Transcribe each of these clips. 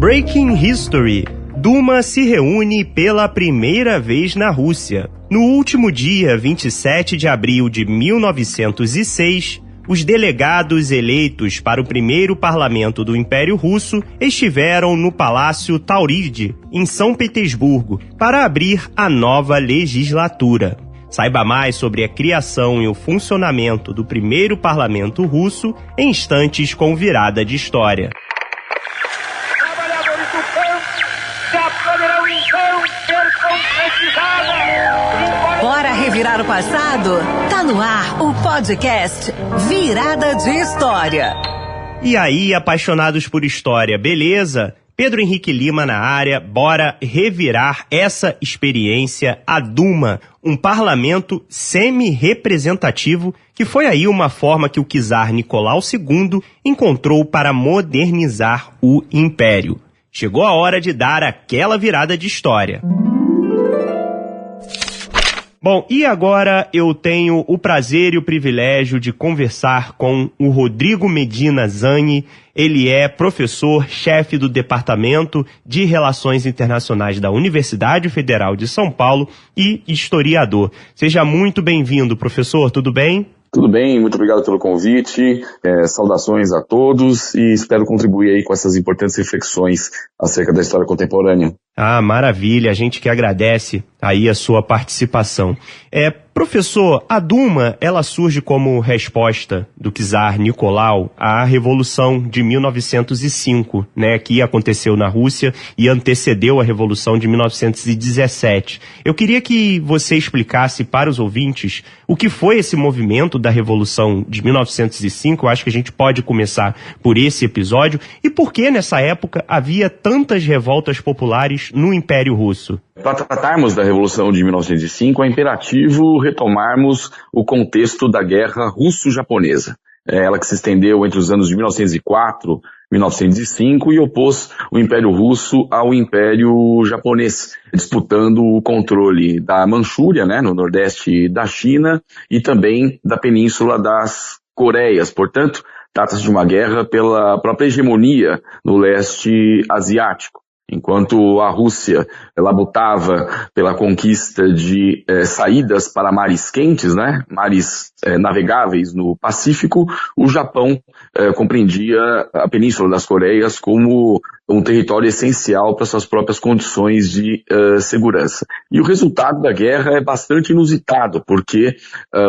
Breaking History. Duma se reúne pela primeira vez na Rússia. No último dia 27 de abril de 1906, os delegados eleitos para o primeiro parlamento do Império Russo estiveram no Palácio Tauride, em São Petersburgo, para abrir a nova legislatura. Saiba mais sobre a criação e o funcionamento do primeiro parlamento russo em instantes com Virada de História. Trabalhadores do campo já poderão então ser concretizados. Bora revirar o passado? Tá no ar o podcast Virada de História. E aí, apaixonados por história, beleza? Pedro Henrique Lima na área, bora revirar essa experiência, a Duma, um parlamento semi-representativo que foi aí uma forma que o czar Nicolau II encontrou para modernizar o império. Chegou a hora de dar aquela virada de história. Bom, e agora eu tenho o prazer e o privilégio de conversar com o Rodrigo Medina Zani. Ele é professor-chefe do Departamento de Relações Internacionais da Universidade Federal de São Paulo e historiador. Seja muito bem-vindo, professor, tudo bem? Tudo bem, muito obrigado pelo convite, saudações a todos e espero contribuir aí com essas importantes reflexões acerca da história contemporânea. Ah, maravilha, a gente que agradece aí a sua participação. Professor, a Duma, ela surge como resposta do czar Nicolau à Revolução de 1905, né, que aconteceu na Rússia e antecedeu a Revolução de 1917. Eu queria que você explicasse para os ouvintes o que foi esse movimento da Revolução de 1905, eu acho que a gente pode começar por esse episódio, e por que nessa época havia tantas revoltas populares no Império Russo. Para tratarmos da Revolução de 1905, é imperativo retomarmos o contexto da Guerra Russo-Japonesa. Ela que se estendeu entre os anos de 1904 e 1905 e opôs o Império Russo ao Império Japonês, disputando o controle da Manchúria, né, no nordeste da China, e também da Península das Coreias. Portanto, trata-se de uma guerra pela própria hegemonia no leste asiático. Enquanto a Rússia labutava pela conquista de saídas para mares quentes, né, mares navegáveis no Pacífico, o Japão compreendia a Península das Coreias como um território essencial para suas próprias condições de segurança. E o resultado da guerra é bastante inusitado, porque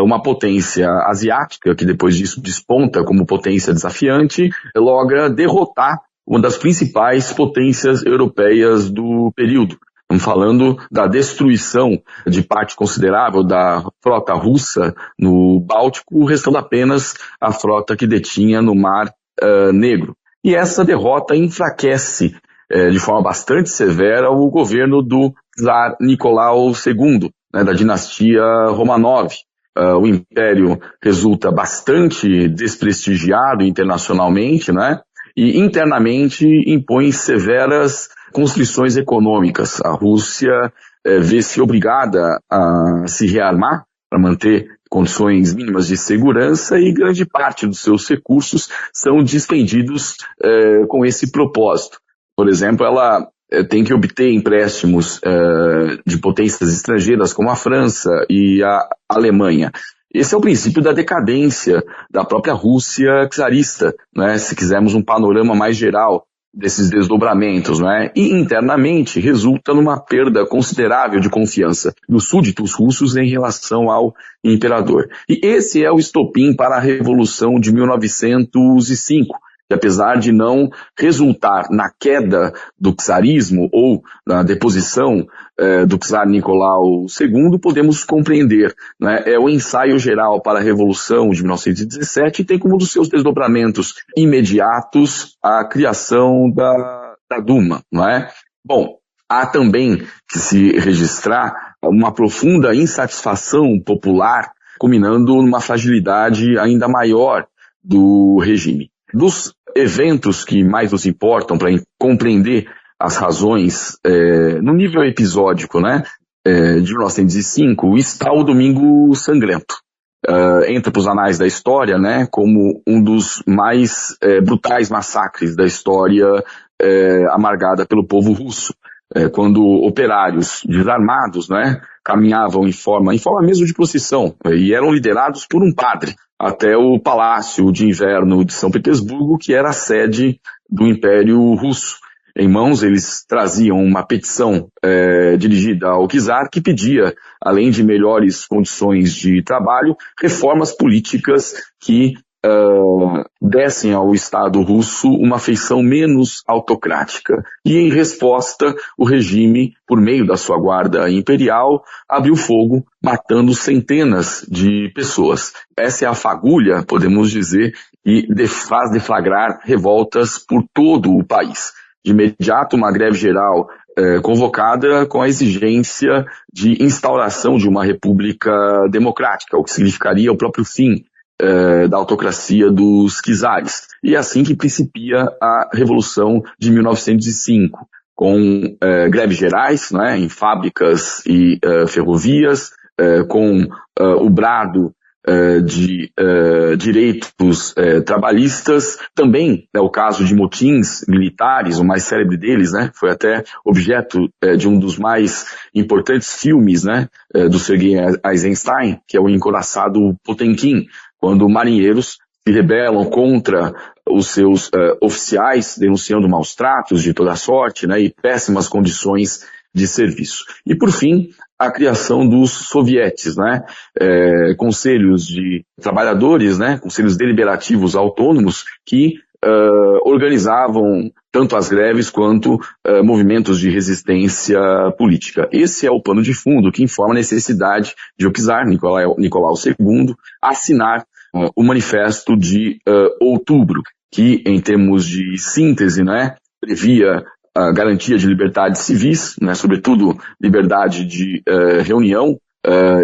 uma potência asiática, que depois disso desponta como potência desafiante, logra derrotar uma das principais potências europeias do período. Estamos falando da destruição de parte considerável da frota russa no Báltico, restando apenas a frota que detinha no Mar Negro. E essa derrota enfraquece de forma bastante severa o governo do czar Nicolau II, né, da dinastia Romanov. O império resulta bastante desprestigiado internacionalmente, né? E internamente impõe severas constrições econômicas. A Rússia vê-se obrigada a se rearmar para manter condições mínimas de segurança e grande parte dos seus recursos são dispendidos com esse propósito. Por exemplo, ela tem que obter empréstimos de potências estrangeiras como a França e a Alemanha. Esse é o princípio da decadência da própria Rússia czarista, né? Se quisermos um panorama mais geral desses desdobramentos, né? E internamente resulta numa perda considerável de confiança dos súditos russos em relação ao imperador. E esse é o estopim para a Revolução de 1905. Que apesar de não resultar na queda do czarismo ou na deposição do czar Nicolau II, podemos compreender, né? É o ensaio geral para a Revolução de 1917 e tem como um dos seus desdobramentos imediatos a criação da Duma, não é? Bom, há também que se registrar uma profunda insatisfação popular, culminando numa fragilidade ainda maior do regime. Dos eventos que mais nos importam para compreender as razões no nível episódico, né, de 1905, está o Domingo Sangrento. Entra para os anais da história, né, como um dos mais brutais massacres da história amargada pelo povo russo. Quando operários desarmados, né, caminhavam em forma mesmo de procissão, e eram liderados por um padre, até o Palácio de Inverno de São Petersburgo, que era a sede do Império Russo. Em mãos, eles traziam uma petição dirigida ao czar, que pedia, além de melhores condições de trabalho, reformas políticas que dessem ao Estado russo uma feição menos autocrática. E, em resposta, o regime, por meio da sua guarda imperial, abriu fogo, matando centenas de pessoas. Essa é a fagulha, podemos dizer, que faz deflagrar revoltas por todo o país. De imediato, uma greve geral convocada com a exigência de instauração de uma república democrática, o que significaria o próprio fim da autocracia dos czares. E é assim que principia a Revolução de 1905, com greves gerais, né, em fábricas e ferrovias, com o brado de direitos trabalhistas, também o caso de motins militares, o mais célebre deles, né, foi até objeto de um dos mais importantes filmes, né, do Sergei Eisenstein, que é o encouraçado Potemkin, quando marinheiros se rebelam contra os seus oficiais, denunciando maus tratos de toda sorte, né, e péssimas condições de serviço. E, por fim, a criação dos sovietes, né, conselhos de trabalhadores, né, conselhos deliberativos autônomos que organizavam tanto as greves quanto movimentos de resistência política. Esse é o pano de fundo que informa a necessidade de o czar Nicolau II assinar o Manifesto de Outubro, que, em termos de síntese, né, previa a garantia de liberdades civis, né, sobretudo liberdade de reunião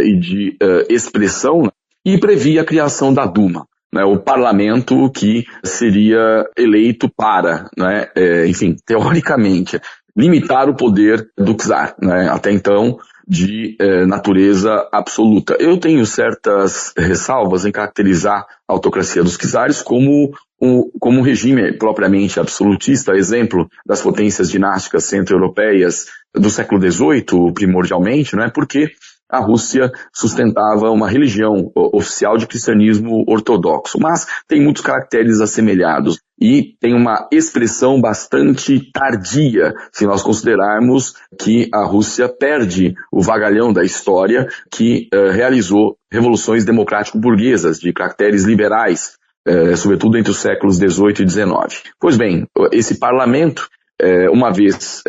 e de expressão, e previa a criação da Duma, né, o parlamento que seria eleito para, né, enfim, teoricamente, limitar o poder do czar, né, até então de natureza absoluta. Eu tenho certas ressalvas em caracterizar a autocracia dos czares como um regime propriamente absolutista, exemplo das potências dinásticas centro-europeias do século XVIII, primordialmente, né, porque a Rússia sustentava uma religião oficial de cristianismo ortodoxo, mas tem muitos caracteres assemelhados e tem uma expressão bastante tardia, se nós considerarmos que a Rússia perde o vagalhão da história que realizou revoluções democrático-burguesas de caracteres liberais, sobretudo entre os séculos XVIII e XIX. Pois bem, esse parlamento, uma vez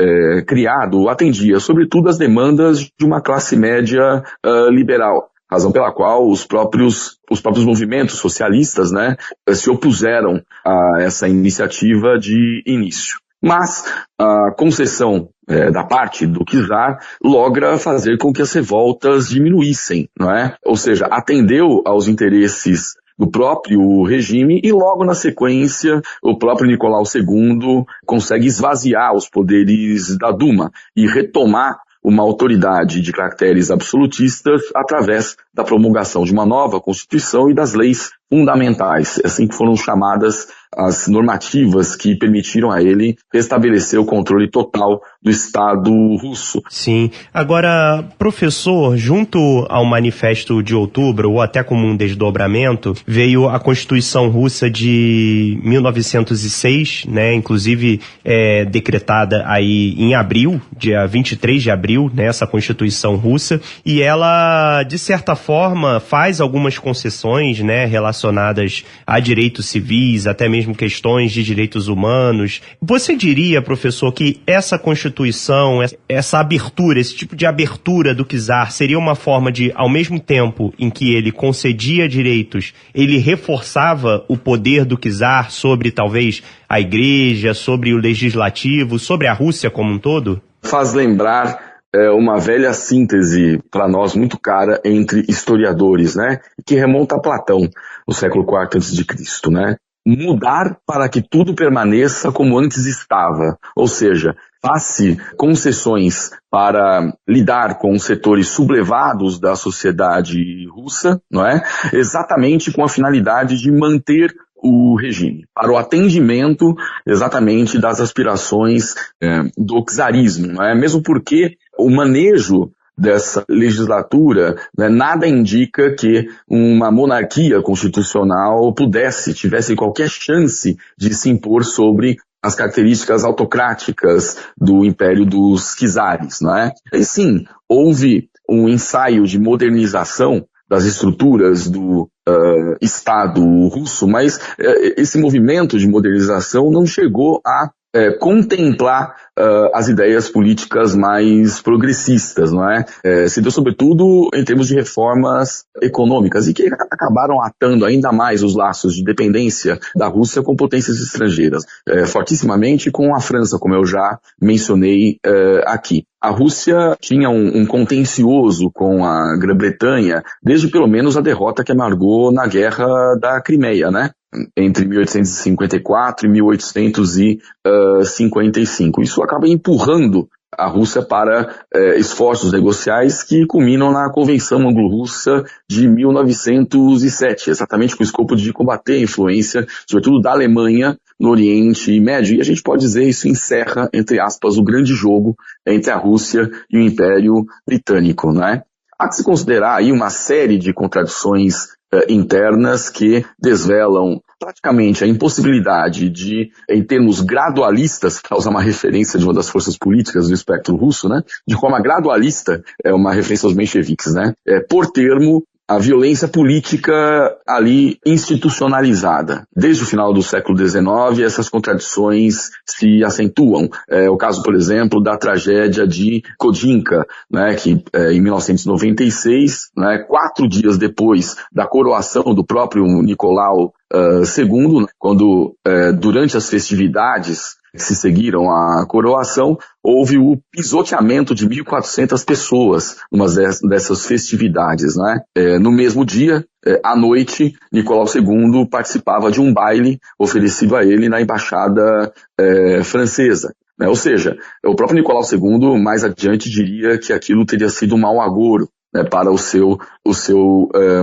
criado, atendia sobretudo às demandas de uma classe média liberal, razão pela qual os próprios movimentos socialistas, né, se opuseram a essa iniciativa de início. Mas a concessão da parte do czar logra fazer com que as revoltas diminuíssem, não é? Ou seja, atendeu aos interesses do próprio regime e logo na sequência o próprio Nicolau II consegue esvaziar os poderes da Duma e retomar uma autoridade de caracteres absolutistas através da promulgação de uma nova Constituição e das leis fundamentais, assim que foram chamadas as normativas que permitiram a ele restabelecer o controle total do Estado russo. Sim. Agora, professor, junto ao Manifesto de Outubro, ou até como um desdobramento, veio a Constituição Russa de 1906, né, inclusive decretada aí em abril, dia 23 de abril, né, essa Constituição Russa, e ela, de certa forma, faz algumas concessões, né, relacionadas a direitos civis, até mesmo questões de direitos humanos. Você diria, professor, que essa Constituição, essa abertura, esse tipo de abertura do czar seria uma forma de, ao mesmo tempo em que ele concedia direitos, ele reforçava o poder do czar sobre, talvez, a igreja, sobre o legislativo, sobre a Rússia como um todo? Faz lembrar uma velha síntese para nós muito cara entre historiadores, né, que remonta a Platão, no século IV a.C., né? Mudar para que tudo permaneça como antes estava, ou seja, faça concessões para lidar com os setores sublevados da sociedade russa, não é? Exatamente com a finalidade de manter o regime, para o atendimento exatamente das aspirações do czarismo, né? Mesmo porque o manejo dessa legislatura, né, nada indica que uma monarquia constitucional tivesse qualquer chance de se impor sobre as características autocráticas do Império dos Czares, né? E sim, houve um ensaio de modernização das estruturas do Estado russo, mas esse movimento de modernização não chegou a contemplar as ideias políticas mais progressistas, não é? Se deu sobretudo em termos de reformas econômicas e que acabaram atando ainda mais os laços de dependência da Rússia com potências estrangeiras, fortissimamente com a França, como eu já mencionei aqui. A Rússia tinha um contencioso com a Grã-Bretanha desde pelo menos a derrota que amargou na Guerra da Crimeia, né? Entre 1854 e 1855. Isso acaba empurrando a Rússia para esforços negociais que culminam na Convenção Anglo-Russa de 1907, exatamente com o escopo de combater a influência, sobretudo da Alemanha, no Oriente Médio. E a gente pode dizer isso encerra, entre aspas, o grande jogo entre a Rússia e o Império Britânico, né? Há que se considerar aí uma série de contradições internas que desvelam praticamente a impossibilidade de, em termos gradualistas, para usar uma referência de uma das forças políticas do espectro russo, né, de forma gradualista, é uma referência aos mencheviques, né, por termo, a violência política ali institucionalizada. Desde o final do século XIX, essas contradições se acentuam. É o caso, por exemplo, da tragédia de Kodinka, né, que em 1996, né, 4 dias depois da coroação do próprio Nicolau II, quando durante as festividades que se seguiram à coroação, houve o pisoteamento de 1.400 pessoas numa dessas festividades, né? No mesmo dia, à noite, Nicolau II participava de um baile oferecido a ele na embaixada francesa. Ou seja, o próprio Nicolau II mais adiante diria que aquilo teria sido um mau agouro, né, para o seu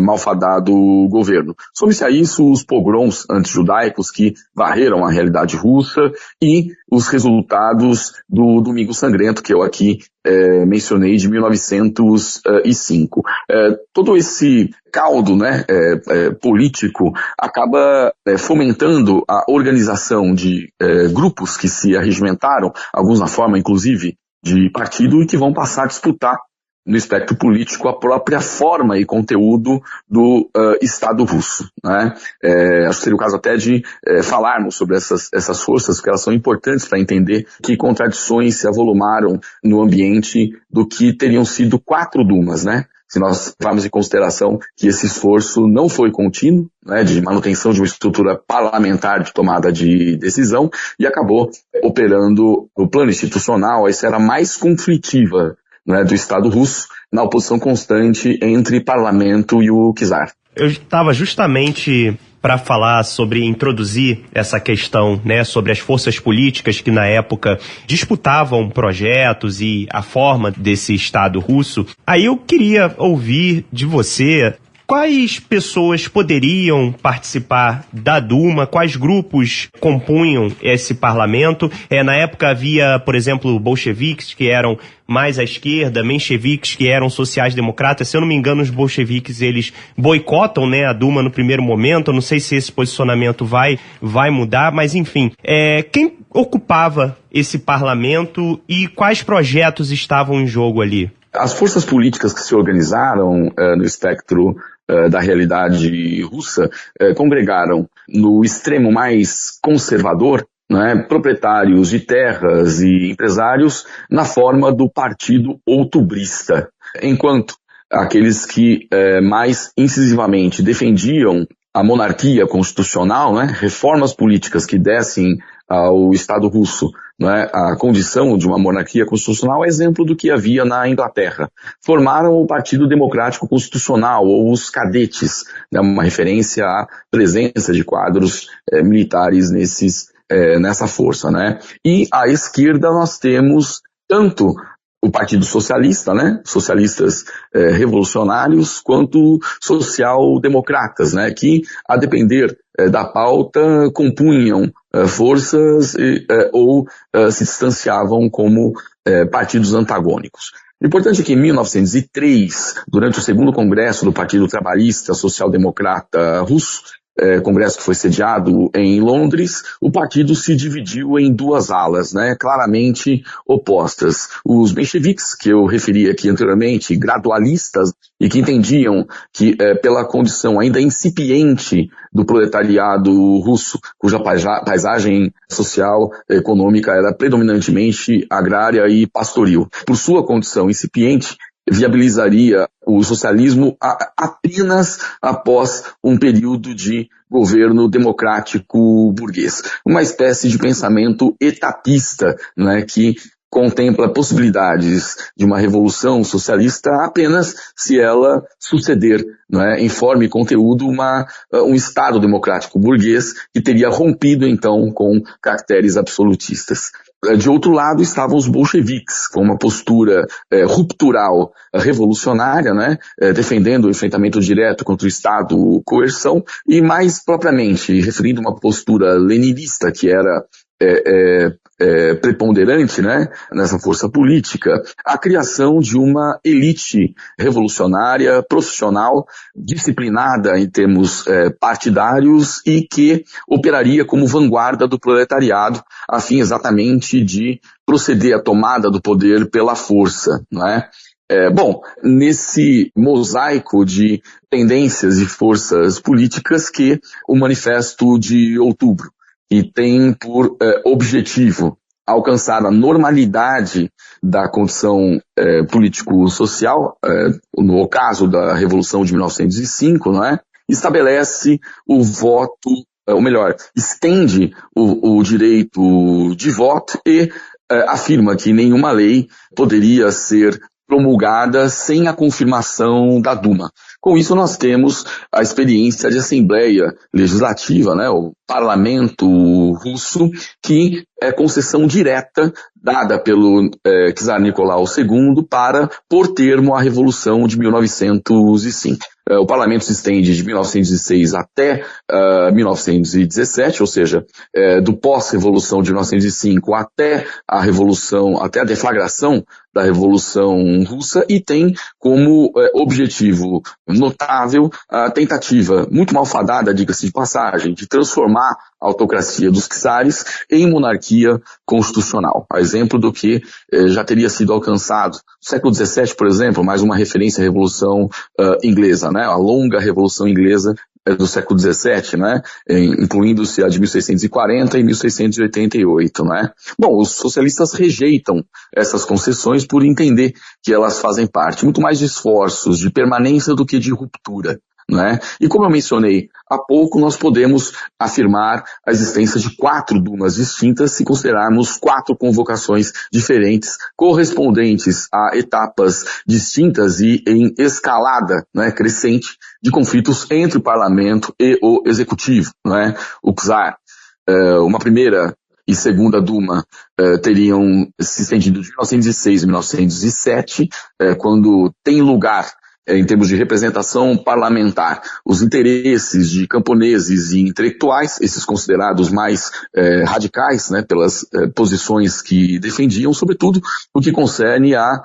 malfadado governo. Some-se a isso os pogroms antijudaicos que varreram a realidade russa e os resultados do Domingo Sangrento, que eu aqui mencionei, de 1905. Todo esse caldo, né, político acaba fomentando a organização de grupos que se arregimentaram, alguns na forma, inclusive, de partido, e que vão passar a disputar no espectro político a própria forma e conteúdo do Estado russo, né? Acho que seria o caso até de falarmos sobre essas forças, porque elas são importantes para entender que contradições se avolumaram no ambiente do que teriam sido 4 dumas, né? Se nós levarmos em consideração que esse esforço não foi contínuo, né, de manutenção de uma estrutura parlamentar de tomada de decisão, e acabou operando no plano institucional a esfera mais conflitiva, né, do Estado russo, na oposição constante entre parlamento e o czar. Eu estava justamente para falar sobre introduzir essa questão, né, sobre as forças políticas que na época disputavam projetos e a forma desse Estado russo. Aí eu queria ouvir de você quais pessoas poderiam participar da Duma, quais grupos compunham esse parlamento. Na época havia, por exemplo, bolcheviques, que eram mais à esquerda, mencheviques, que eram sociais-democratas. Se eu não me engano, os bolcheviques, eles boicotam, né, a Duma no primeiro momento. Eu não sei se esse posicionamento vai mudar, mas enfim. Quem ocupava esse parlamento e quais projetos estavam em jogo ali? As forças políticas que se organizaram no espectro da realidade russa congregaram no extremo mais conservador, né, proprietários de terras e empresários na forma do partido outubrista, enquanto aqueles que mais incisivamente defendiam a monarquia constitucional, né, reformas políticas que dessem ao Estado russo, né, a condição de uma monarquia constitucional, é exemplo do que havia na Inglaterra. Formaram o Partido Democrático Constitucional, ou os cadetes, né, uma referência à presença de quadros militares nessa força, né. E à esquerda nós temos tanto o Partido Socialista, né, socialistas revolucionários, quanto social-democratas, né, que, a depender da pauta, compunham forças ou se distanciavam como partidos antagônicos. O importante é que em 1903, durante o segundo congresso do Partido Trabalhista Social-Democrata Russo, congresso que foi sediado em Londres, o partido se dividiu em duas alas, né, claramente opostas. Os mencheviques, que eu referi aqui anteriormente, gradualistas, e que entendiam que, pela condição ainda incipiente do proletariado russo, cuja paisagem social e econômica era predominantemente agrária e pastoril, por sua condição incipiente, viabilizaria o socialismo apenas após um período de governo democrático burguês. Uma espécie de pensamento etapista, né, que contempla possibilidades de uma revolução socialista apenas se ela suceder, né, em forma e conteúdo um Estado democrático burguês que teria rompido então com caracteres absolutistas. De outro lado estavam os bolcheviques, com uma postura ruptural revolucionária, né, defendendo o enfrentamento direto contra o Estado coerção, e mais propriamente referindo uma postura leninista que era preponderante, né, nessa força política, a criação de uma elite revolucionária, profissional, disciplinada em termos partidários e que operaria como vanguarda do proletariado, a fim exatamente de proceder à tomada do poder pela força, não é? Bom, nesse mosaico de tendências e forças políticas que o Manifesto de Outubro, que tem por objetivo alcançar a normalidade da condição político-social, no caso da Revolução de 1905, não é? Estabelece o voto, ou melhor, estende o direito de voto e afirma que nenhuma lei poderia ser promulgada sem a confirmação da Duma. Com isso, nós temos a experiência de Assembleia Legislativa, né, o Parlamento Russo, que é concessão direta dada pelo czar Nicolau II para pôr termo à Revolução de 1905. O Parlamento se estende de 1906 até 1917, ou seja, do pós-Revolução de 1905 até a deflagração da Revolução Russa, e tem como objetivo notável a tentativa, muito malfadada, diga-se de passagem, de transformar a autocracia dos czares em monarquia constitucional. A exemplo do que já teria sido alcançado no século XVII, por exemplo, mais uma referência à Revolução Inglesa, né? A longa Revolução Inglesa do século XVII, né? Incluindo-se a de 1640 e 1688, né? Bom, os socialistas rejeitam essas concessões por entender que elas fazem parte muito mais de esforços de permanência do que de ruptura, né? E como eu mencionei há pouco, nós podemos afirmar a existência de 4 dumas distintas se considerarmos 4 convocações diferentes, correspondentes a etapas distintas e em escalada, né, crescente de conflitos entre o parlamento e o executivo, né? O czar, uma primeira e segunda Duma teriam se estendido de 1906 a 1907, quando tem lugar, em termos de representação parlamentar, os interesses de camponeses e intelectuais, esses considerados mais radicais, né, pelas posições que defendiam, sobretudo o que concerne à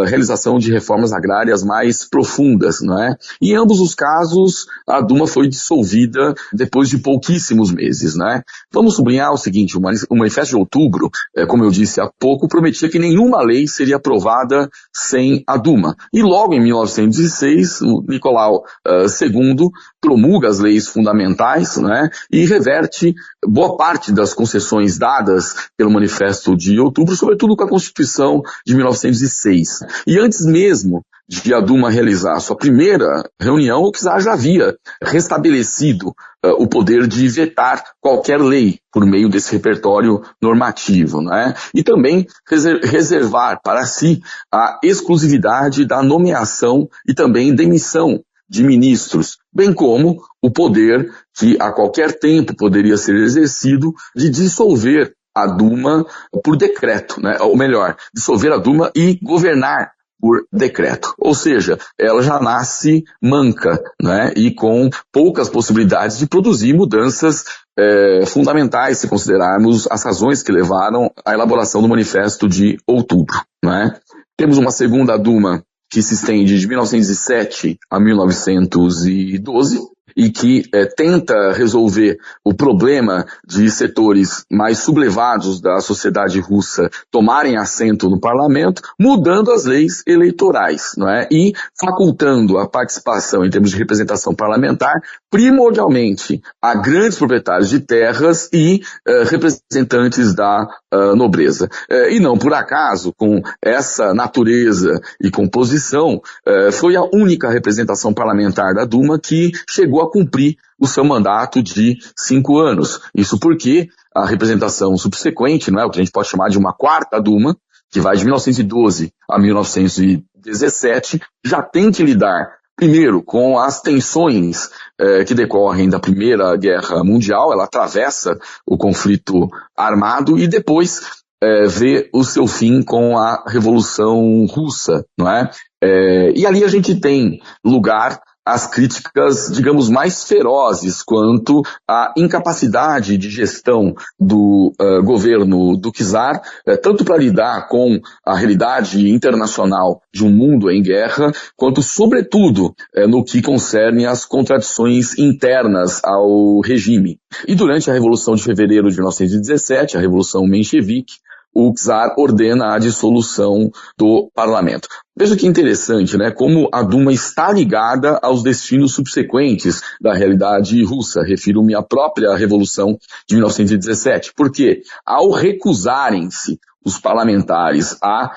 realização de reformas agrárias mais profundas, não é? E em ambos os casos, a Duma foi dissolvida depois de pouquíssimos meses, né? Vamos sublinhar o seguinte: o Manifesto de Outubro, como eu disse há pouco, prometia que nenhuma lei seria aprovada sem a Duma. E logo em 1906, o Nicolau II promulga as leis fundamentais, né, e reverte boa parte das concessões dadas pelo Manifesto de Outubro, sobretudo com a Constituição de 1906. E antes mesmo de a Duma realizar sua primeira reunião, o czar já havia restabelecido o poder de vetar qualquer lei por meio desse repertório normativo, né? E também reservar para si a exclusividade da nomeação e também demissão de ministros, bem como o poder que a qualquer tempo poderia ser exercido de dissolver a Duma por decreto, né? Ou melhor, dissolver a Duma e governar por decreto. Ou seja, ela já nasce manca, né? E com poucas possibilidades de produzir mudanças fundamentais, se considerarmos as razões que levaram à elaboração do Manifesto de Outubro, né? Temos uma segunda Duma que se estende de 1907 a 1912, e que tenta resolver o problema de setores mais sublevados da sociedade russa tomarem assento no parlamento, mudando as leis eleitorais, não é? E facultando a participação em termos de representação parlamentar, primordialmente a grandes proprietários de terras e representantes da nobreza. E não por acaso, com essa natureza e composição, foi a única representação parlamentar da Duma que chegou a cumprir o seu mandato de 5 anos. Isso porque a representação subsequente, não é, o que a gente pode chamar de uma quarta Duma, que vai de 1912 a 1917, já tem que lidar, primeiro, com as tensões que decorrem da Primeira Guerra Mundial. Ela atravessa o conflito armado e depois vê o seu fim com a Revolução Russa, não é? E ali a gente tem lugar as críticas, digamos, mais ferozes quanto à incapacidade de gestão do governo do czar, tanto para lidar com a realidade internacional de um mundo em guerra, quanto, sobretudo, no que concerne às contradições internas ao regime. E durante a Revolução de Fevereiro de 1917, a Revolução Menchevique, o czar ordena a dissolução do parlamento. Veja que interessante, né? Como a Duma está ligada aos destinos subsequentes da realidade russa. Refiro-me à própria Revolução de 1917. Porque, ao recusarem-se os parlamentares a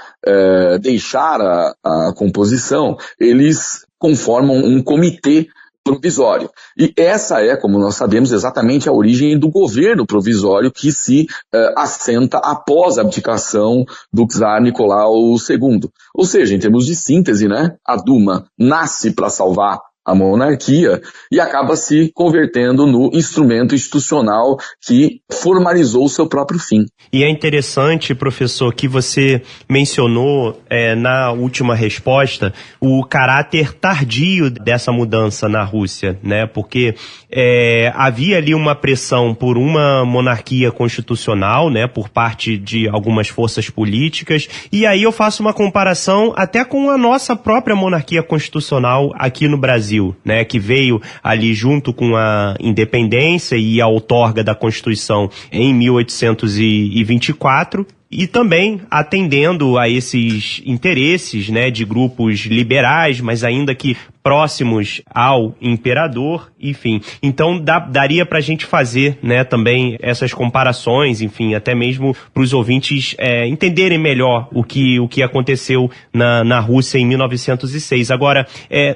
deixar a composição, eles conformam um comitê provisório. E essa é, como nós sabemos, exatamente a origem do governo provisório que se assenta após a abdicação do czar Nicolau II. Ou seja, em termos de síntese, né, a Duma nasce para salvar a monarquia e acaba se convertendo no instrumento institucional que formalizou o seu próprio fim. E é interessante, professor, que você mencionou na última resposta o caráter tardio dessa mudança na Rússia, né? Porque havia ali uma pressão por uma monarquia constitucional, né, por parte de algumas forças políticas, e aí eu faço uma comparação até com a nossa própria monarquia constitucional aqui no Brasil, né, que veio ali junto com a independência e a outorga da Constituição em 1824, e também atendendo a esses interesses, né, de grupos liberais, mas ainda que próximos ao imperador, enfim. Então daria para a gente fazer, né, também essas comparações, enfim, até mesmo para os ouvintes entenderem melhor o que aconteceu na Rússia em 1906. Agora,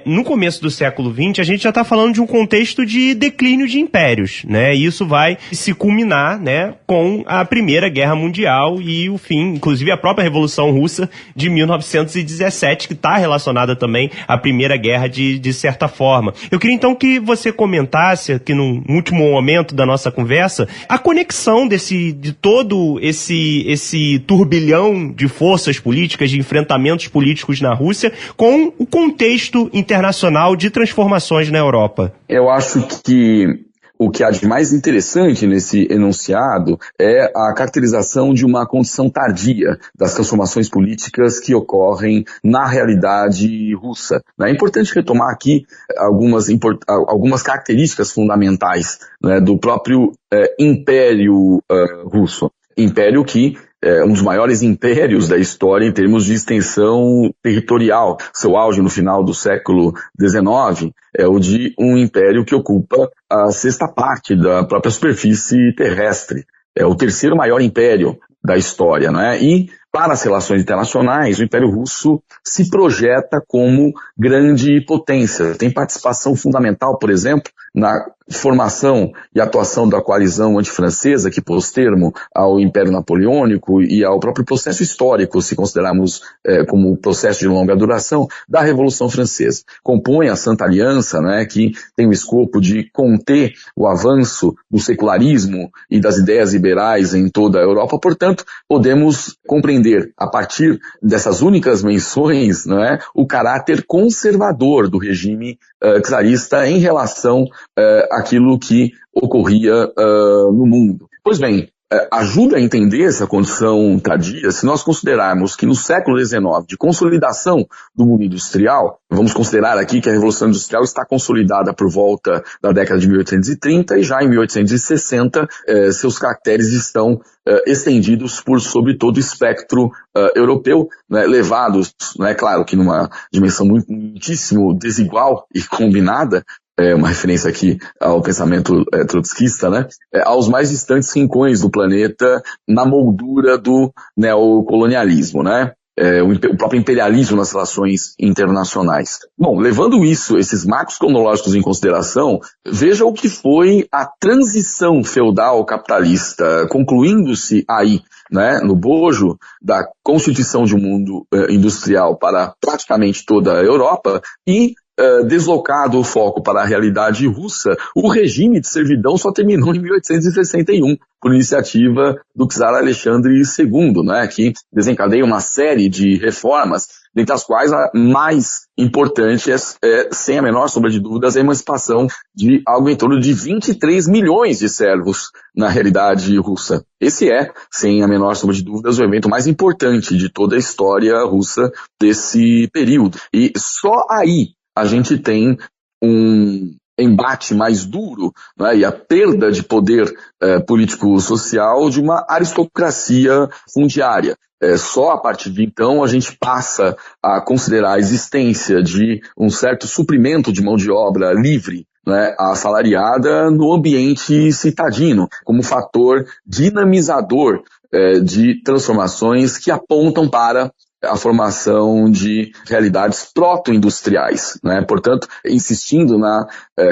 no começo do século XX, a gente já está falando de um contexto de declínio de impérios, né? E isso vai se culminar, né, com a Primeira Guerra Mundial e o fim, inclusive a própria Revolução Russa de 1917, que está relacionada também à Primeira Guerra de certa forma. Eu queria então que você comentasse aqui no último momento da nossa conversa a conexão de todo esse turbilhão de forças políticas, de enfrentamentos políticos na Rússia com o contexto internacional de transformações na Europa. Eu acho que o que há de mais interessante nesse enunciado é a caracterização de uma condição tardia das transformações políticas que ocorrem na realidade russa. É importante retomar aqui algumas características fundamentais, né, do próprio Império Russo. Império que é um dos maiores impérios da história em termos de extensão territorial. Seu auge no final do século XIX é o de um império que ocupa a 6ª parte da própria superfície terrestre. É o 3º maior império da história, não é? E para as relações internacionais, o Império Russo se projeta como grande potência. Tem participação fundamental, por exemplo, na formação e atuação da coalizão antifrancesa, que pôs termo ao Império Napoleônico e ao próprio processo histórico, se considerarmos como processo de longa duração, da Revolução Francesa. Compõe a Santa Aliança, né, que tem o escopo de conter o avanço do secularismo e das ideias liberais em toda a Europa. Portanto, podemos compreender, a partir dessas únicas menções, né, o caráter conservador do regime czarista em relação àquilo que ocorria no mundo. Pois bem, ajuda a entender essa condição tardia se nós considerarmos que no século XIX, de consolidação do mundo industrial, vamos considerar aqui que a Revolução Industrial está consolidada por volta da década de 1830 e já em 1860 seus caracteres estão estendidos por sobre todo o espectro europeu, né, levados, né, claro que numa dimensão muitíssimo desigual e combinada, uma referência aqui ao pensamento trotskista, né, aos mais distantes rincões do planeta na moldura do neocolonialismo, né, o próprio imperialismo nas relações internacionais. Bom, levando esses marcos cronológicos em consideração, veja o que foi a transição feudal capitalista, concluindo-se aí, né, no bojo da constituição de um mundo industrial para praticamente toda a Europa e deslocado o foco para a realidade russa, o regime de servidão só terminou em 1861, por iniciativa do czar Alexandre II, né, que desencadeia uma série de reformas, dentre as quais a mais importante é, sem a menor sombra de dúvidas, a emancipação de algo em torno de 23 milhões de servos na realidade russa. Esse é, sem a menor sombra de dúvidas, o evento mais importante de toda a história russa desse período. E só aí a gente tem um embate mais duro, né, e a perda de poder político-social de uma aristocracia fundiária. Só a partir de então a gente passa a considerar a existência de um certo suprimento de mão de obra livre, né, assalariada no ambiente citadino, como fator dinamizador de transformações que apontam para a formação de realidades proto-industriais, né? Portanto, insistindo na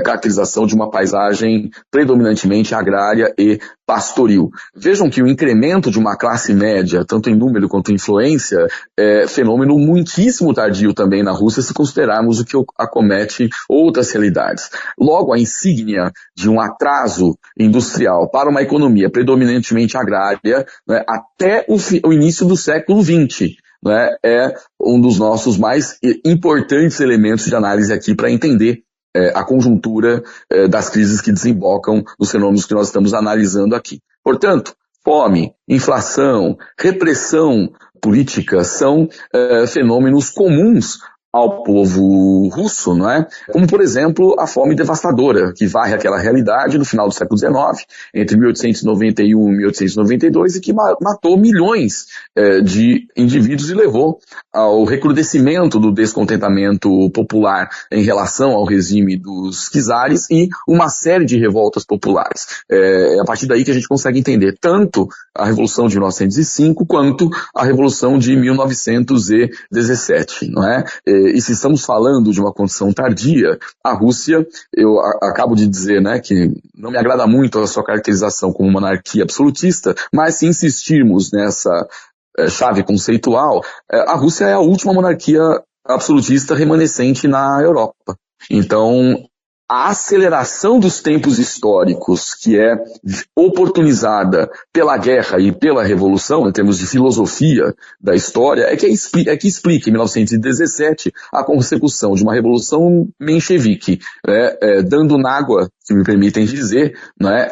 caracterização de uma paisagem predominantemente agrária e pastoril. Vejam que o incremento de uma classe média, tanto em número quanto em influência, é fenômeno muitíssimo tardio também na Rússia, se considerarmos o que acomete outras realidades. Logo, a insígnia de um atraso industrial para uma economia predominantemente agrária, né, até o início do século XX, né, é um dos nossos mais importantes elementos de análise aqui para entender a conjuntura das crises que desembocam nos fenômenos que nós estamos analisando aqui. Portanto, fome, inflação, repressão política são fenômenos comuns ao povo russo, não é? Como, por exemplo, a fome devastadora, que varre aquela realidade no final do século XIX, entre 1891 e 1892, e que matou milhões de indivíduos e levou ao recrudescimento do descontentamento popular em relação ao regime dos czares e uma série de revoltas populares. É a partir daí que a gente consegue entender tanto a Revolução de 1905 quanto a Revolução de 1917, não é? E se estamos falando de uma condição tardia, a Rússia, eu acabo de dizer, né, que não me agrada muito a sua caracterização como monarquia absolutista, mas se insistirmos nessa chave conceitual, a Rússia é a última monarquia absolutista remanescente na Europa. Então, a aceleração dos tempos históricos, que é oportunizada pela guerra e pela revolução, em termos de filosofia da história, é que explica, em 1917, a consecução de uma revolução menchevique, dando nágua, se me permitem dizer, né,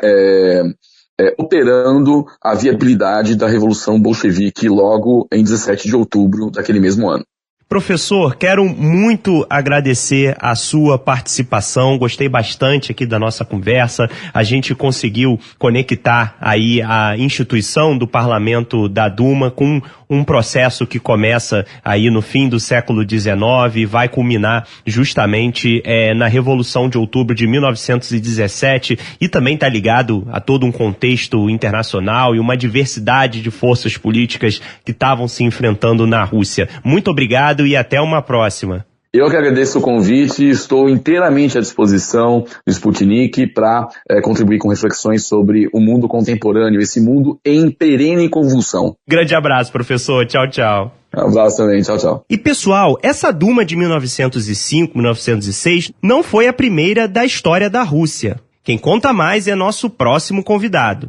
operando a viabilidade da revolução bolchevique logo em 17 de outubro daquele mesmo ano. Professor, quero muito agradecer a sua participação, gostei bastante aqui da nossa conversa, a gente conseguiu conectar aí a instituição do Parlamento da Duma com um processo que começa aí no fim do século XIX e vai culminar justamente na Revolução de Outubro de 1917 e também está ligado a todo um contexto internacional e uma diversidade de forças políticas que estavam se enfrentando na Rússia. Muito obrigado e até uma próxima. Eu que agradeço o convite e estou inteiramente à disposição do Sputnik para contribuir com reflexões sobre o mundo contemporâneo, esse mundo em perene convulsão. Grande abraço, professor. Tchau, tchau. Um abraço também. Tchau, tchau. E, pessoal, essa Duma de 1905, 1906 não foi a primeira da história da Rússia. Quem conta mais é nosso próximo convidado.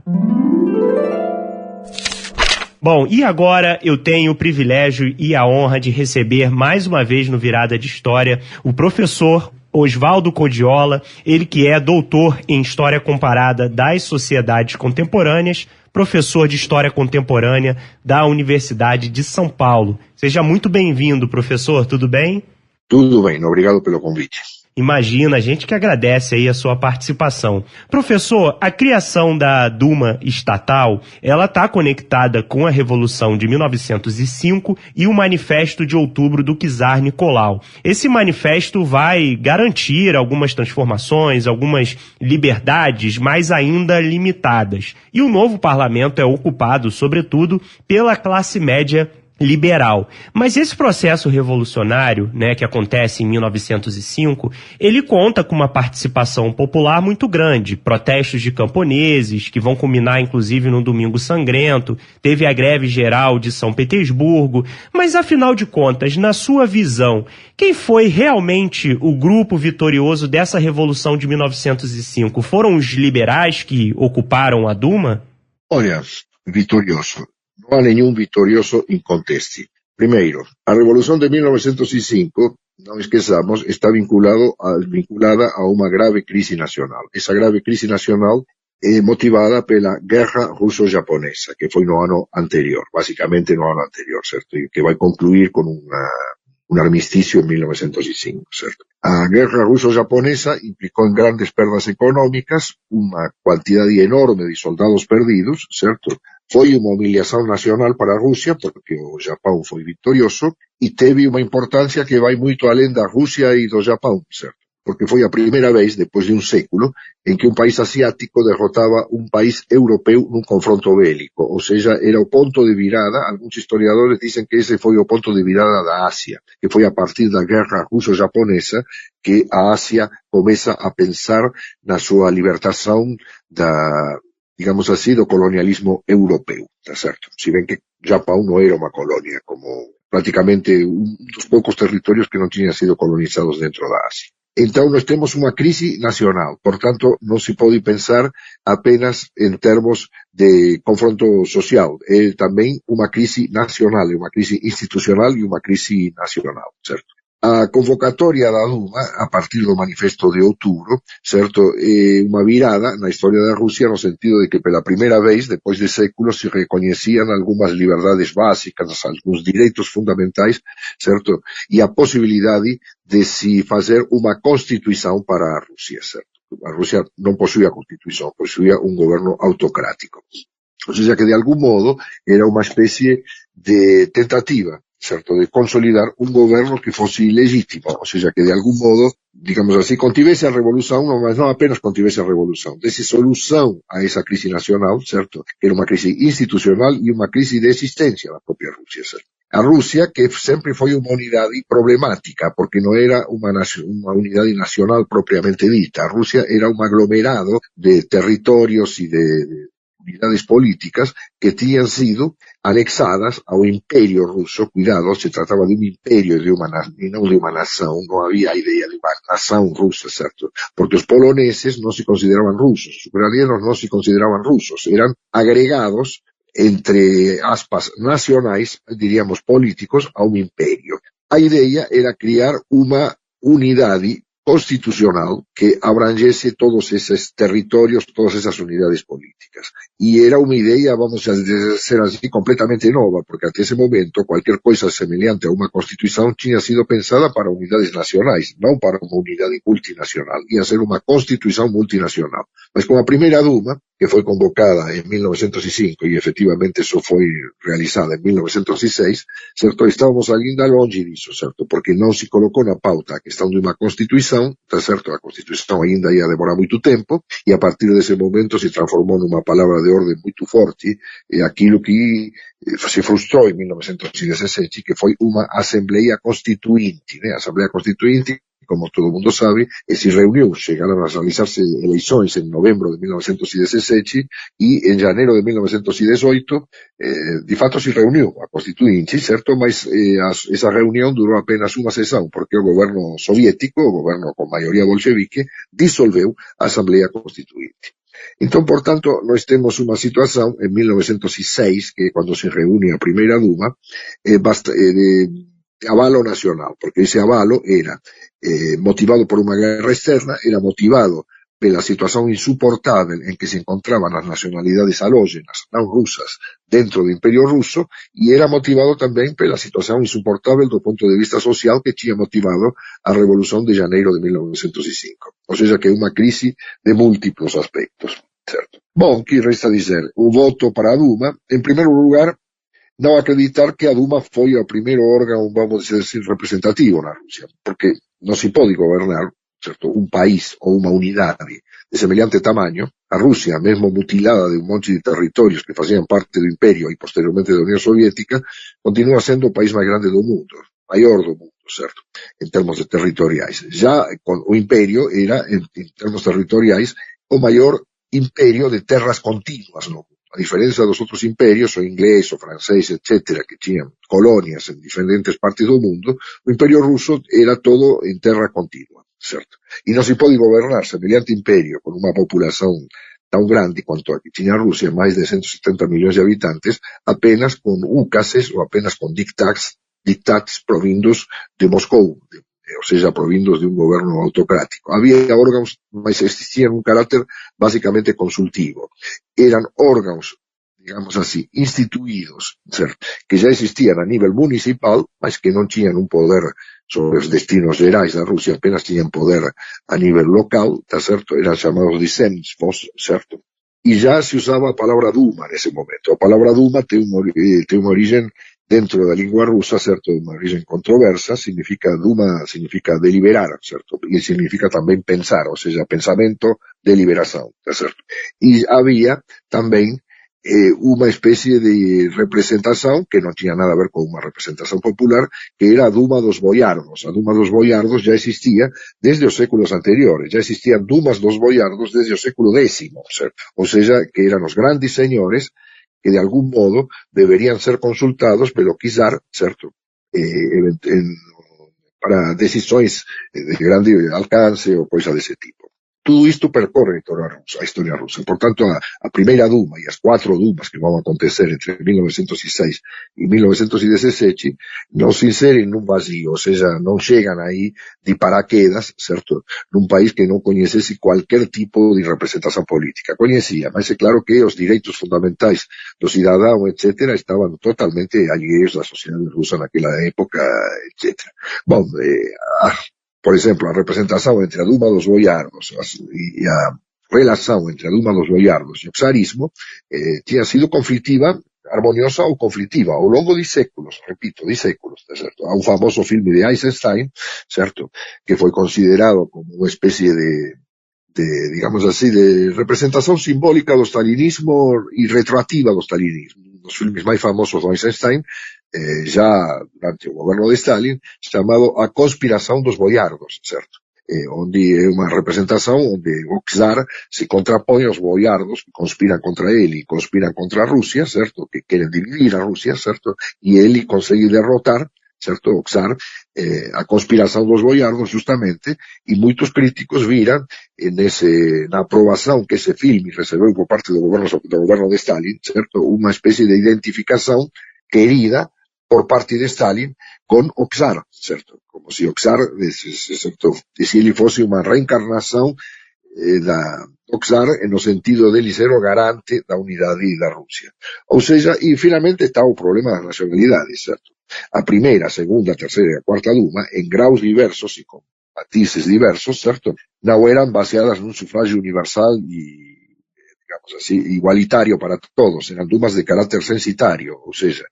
Bom, e agora eu tenho o privilégio e a honra de receber mais uma vez no Virada de História o professor Oswaldo Codiola, ele que é doutor em História Comparada das Sociedades Contemporâneas, professor de História Contemporânea da Universidade de São Paulo. Seja muito bem-vindo, professor, tudo bem? Tudo bem, obrigado pelo convite. Imagina, a gente que agradece aí a sua participação. Professor, a criação da Duma estatal, ela está conectada com a Revolução de 1905 e o Manifesto de Outubro do Czar Nicolau. Esse manifesto vai garantir algumas transformações, algumas liberdades, mas ainda limitadas. E o novo parlamento é ocupado, sobretudo, pela classe média liberal. Mas esse processo revolucionário, que acontece em 1905, ele conta com uma participação popular muito grande, protestos de camponeses, que vão culminar inclusive no Domingo Sangrento, teve a greve geral de São Petersburgo, mas afinal de contas, na sua visão, quem foi realmente o grupo vitorioso dessa Revolução de 1905? Foram os liberais que ocuparam a Duma? Olha, vitorioso. No há nenhum vitorioso inconteste. Primeiro, a Revolução de 1905, não esqueçamos, está vinculada a uma grave crise nacional. Essa grave crise nacional é motivada pela Guerra Russo-Japonesa, que foi no ano anterior, basicamente no ano anterior, certo? E que vai concluir com un armisticio en 1905, certo? A guerra russo-japonesa implicou en grandes perdas económicas, unha cuantidade enorme de soldados perdidos, certo? Foi unha humilhación nacional para a Rusia, porque o Japón foi victorioso, e teve unha importancia que vai moito alén da Rusia e do Japón, certo? Porque foi a primeira vez, depois de un século, en que un país asiático derrotaba un país europeu nun confronto bélico. Ou seja, era o ponto de virada, algúns historiadores dicen que ese foi o ponto de virada da Asia, que foi a partir da guerra russo-japonesa que a Asia comeza a pensar na súa libertación digamos así, do colonialismo europeu, tá certo? Si ben que Japón non era unha colonia, como prácticamente un dos poucos territorios que non tiñan sido colonizados dentro da Asia. Então, nós temos unha crise nacional, por tanto, non se pode pensar apenas en termos de confronto social. É tamén unha crise nacional, unha crise institucional e unha crise nacional, certo? A convocatoria da Duma, a partir do Manifesto de Outubro, certo, é unha virada na historia da Rusia no sentido de que pela primeira vez, depois de séculos, se recoñecían algunhas liberdades básicas, algúns direitos fundamentais, certo, e a posibilidade de se fazer unha constituición para a Rusia, certo. A Rusia non posuía constituición, posuía un goberno autocrático. O sea que de algún modo era unha especie de tentativa, certo, de consolidar un goberno que fose legítimo, ou seja, que de algún modo, digamos así, contivese a revolución, mas non apenas contivese a revolución, dese solución a esa crise nacional, certo, que era unha crise institucional e unha crise de existencia da propia Rusia, certo. A Rusia, que sempre foi unha unidade problemática, porque non era unha unidade nacional propiamente dita, a Rusia era un aglomerado de territorios e de unidades políticas que tiñan sido anexadas ao imperio ruso. Cuidado, se trataba de un imperio e non de unha nación, non había idea de unha nación rusa, certo? Porque os poloneses non se consideraban rusos, os ucranianos non se consideraban rusos, eran agregados entre aspas nacionais, diríamos políticos, a un imperio. A idea era criar unha unidade constitucional que abrangese todos esos territorios, todas esas unidades políticas. Y era una idea, vamos a decir así, completamente nueva, porque hasta ese momento cualquier cosa semejante a una constitución tinha sido pensada para unidades nacionales, no para una unidad multinacional, ia ser una constitución multinacional. Mas con la primera Duma, que fue convocada en 1905 y efectivamente eso fue realizada en 1906, certo? Estábamos ainda longe disso, certo? Porque non si colocou na pauta a questão de unha constituição, tá certo? A constituição ainda ia demorar muito tempo, e a partir desse momento se transformou numa palavra de ordem muito forte, e aquilo que se frustrou em 1917, que foi uma Assembleia Constituinte, né? A Assembleia Constituinte, como todo mundo sabe, se reuniu, chegaram a realizar-se eleições em novembro de 1917 e em janeiro de 1918, de fato se reuniu a Constituinte, certo? Mas essa reunião durou apenas uma sessão, porque o governo soviético, o governo com maioria bolchevique, dissolveu a Assembleia Constituinte. Então, portanto, nós temos uma situação em 1906, que é quando se reúne a primeira Duma, de avalo nacional, porque ese avalo era motivado por una guerra externa, era motivado por la situación insoportable en que se encontraban las nacionalidades halógenas, no rusas, dentro del Imperio Ruso, y era motivado también por la situación insoportable desde el punto de vista social que tinha motivado a Revolución de Janeiro de 1905. O sea que é una crisis de múltiples aspectos, certo? Bom, que resta dizer, o voto para a Duma, en primer lugar, não acreditar que a Duma foi o primeiro órgão, vamos dizer, representativo na Rússia, porque não se pode governar, certo, um país ou uma unidade de semelhante tamanho. A Rússia, mesmo mutilada de um monte de territórios que faziam parte do Império e posteriormente da União Soviética, continua sendo o país mais grande do mundo, maior do mundo, certo, em termos de territoriais. Já com o Império era, em termos territoriais, o maior império de terras contínuas no mundo. A diferencia dos otros imperios, o inglés, o francés, etcétera, que tenían colonias en diferentes partes del mundo, o imperio ruso era todo en terra continua, ¿cierto? Y no se puede gobernar semejante imperio con una población tan grande cuanto a que tenía Rusia, más de 170 millones de habitantes, apenas con ukases o apenas con diktats provindos de Moscú, o sea, provindos de un gobierno autocrático. Había órganos, mas existían un carácter básicamente consultivo. Eran órganos, digamos así, instituidos, ¿cierto? Que ya existían a nivel municipal, mas que no tenían un poder sobre los destinos gerais da Rusia, apenas tenían poder a nivel local, ¿está cierto? Eran llamados Zemstvos, ¿cierto? Y ya se usaba la palabra Duma en ese momento. La palabra Duma tiene un origen dentro da língua russa, certo, uma origem controversa, Duma significa deliberar, certo, e significa também pensar, ou seja, pensamento, deliberação, certo. E havia também uma espécie de representação, que não tinha nada a ver com uma representação popular, que era a Duma dos Boiardos. A Duma dos Boiardos já existia desde os séculos anteriores, já existiam Dumas dos Boiardos desde o século X, certo? Ou seja, que eram os grandes senhores que de algún modo deberían ser consultados pelo czar, certo? Para decisiones de grande alcance o coisa desse tipo. Tudo isto percorre a historia rusa. Portanto, a primeira Duma e as 4 Dumas que vão acontecer entre 1906 e 1917 non se inseren nun vacío, ou seja, non chegan aí de paraquedas, certo? Nun país que non coñecese cualquier tipo de representación política. Coñecía, mas é claro que os direitos fundamentais do cidadão, etc., estaban totalmente alleos da sociedade rusa naquela época, etc. Bom, por exemplo, a representação entre a Duma dos Boiardos e a relação entre a Duma dos Boiardos e o czarismo tinha sido conflitiva, harmoniosa ou conflitiva ao longo de séculos, repito, de séculos, certo? Há un famoso filme de Eisenstein, certo? Que foi considerado como unha especie de digamos así, de representación simbólica do stalinismo e retroactiva do stalinismo. Dos filmes máis famosos do Eisenstein, já durante o governo de Stalin, chamado A Conspiração dos Boiardos, certo? Onde é unha representación onde o czar se contrapõe aos boiardos que conspiran contra ele e conspiran contra a Rusia, certo? Que queren dividir a Rusia, certo? E ele consegue derrotar, certo, o czar, a conspiração dos boiardos justamente, e muitos críticos viram na aprovação que esse filme recebeu por parte do governo de Stalin, certo, uma espécie de identificação querida por parte de Stalin con o czar, certo? Como se o czar, certo, se ele fosse uma reencarnação do czar no sentido dele ser o garante da unidade da Rússia. Ou seja, e finalmente está o problema das nacionalidades, certo? A primeira, a segunda, a terceira e a quarta Duma, em graus diversos e com matices diversos, certo? Não eram baseadas num sufrágio universal e, digamos assim, igualitário para todos. Eram Dumas de caráter censitário, ou seja,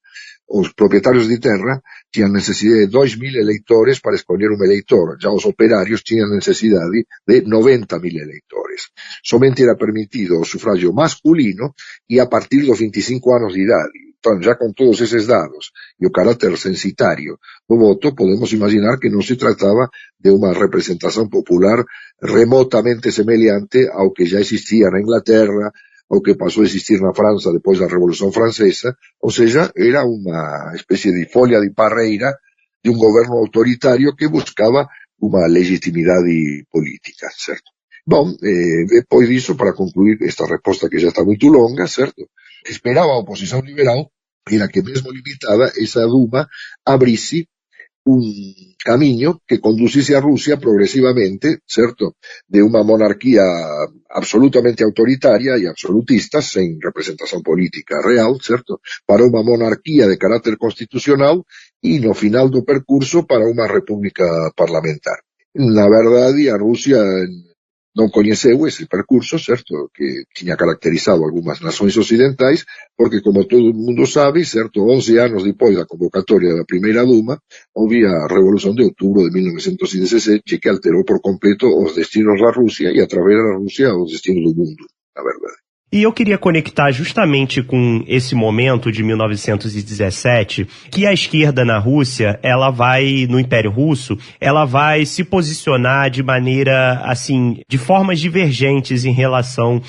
os proprietários de terra tinham necessidade de 2.000 eleitores para escolher um eleitor. Já os operários tinham necessidade de 90.000 eleitores. Somente era permitido o sufragio masculino e a partir dos 25 anos de idade. Então, já com todos esses dados e o caráter censitario do voto, podemos imaginar que não se tratava de uma representação popular remotamente semelhante ao que já existia na Inglaterra, ao que passou a existir na França depois da Revolução Francesa, ou seja, era uma espécie de folha de parreira de um governo autoritário que buscava uma legitimidade política, certo? Bom, depois disso, para concluir esta resposta que já está muito longa, certo? Que esperava a oposição liberal era que, mesmo limitada, essa Duma abrisse un camino que conducise a Rusia progresivamente, certo? De uma monarquía absolutamente autoritaria e absolutista, sem representação política real, certo? Para uma monarquía de caráter constitucional e, no final do percurso, para uma república parlamentar. Na verdade, a Rusia non coñeceu ese percurso, certo, que tiña caracterizado algunhas nações ocidentais, porque, como todo o mundo sabe, certo, 11 anos depois da convocatoria da primeira Duma, houve a Revolución de Outubro de 1917, que alterou por completo os destinos da Rússia e, a través da Rússia, os destinos do mundo, na verdade. E eu queria conectar justamente com esse momento de 1917, que a esquerda na Rússia, ela vai, no Império Russo, ela vai se posicionar de maneira, assim, de formas divergentes em relação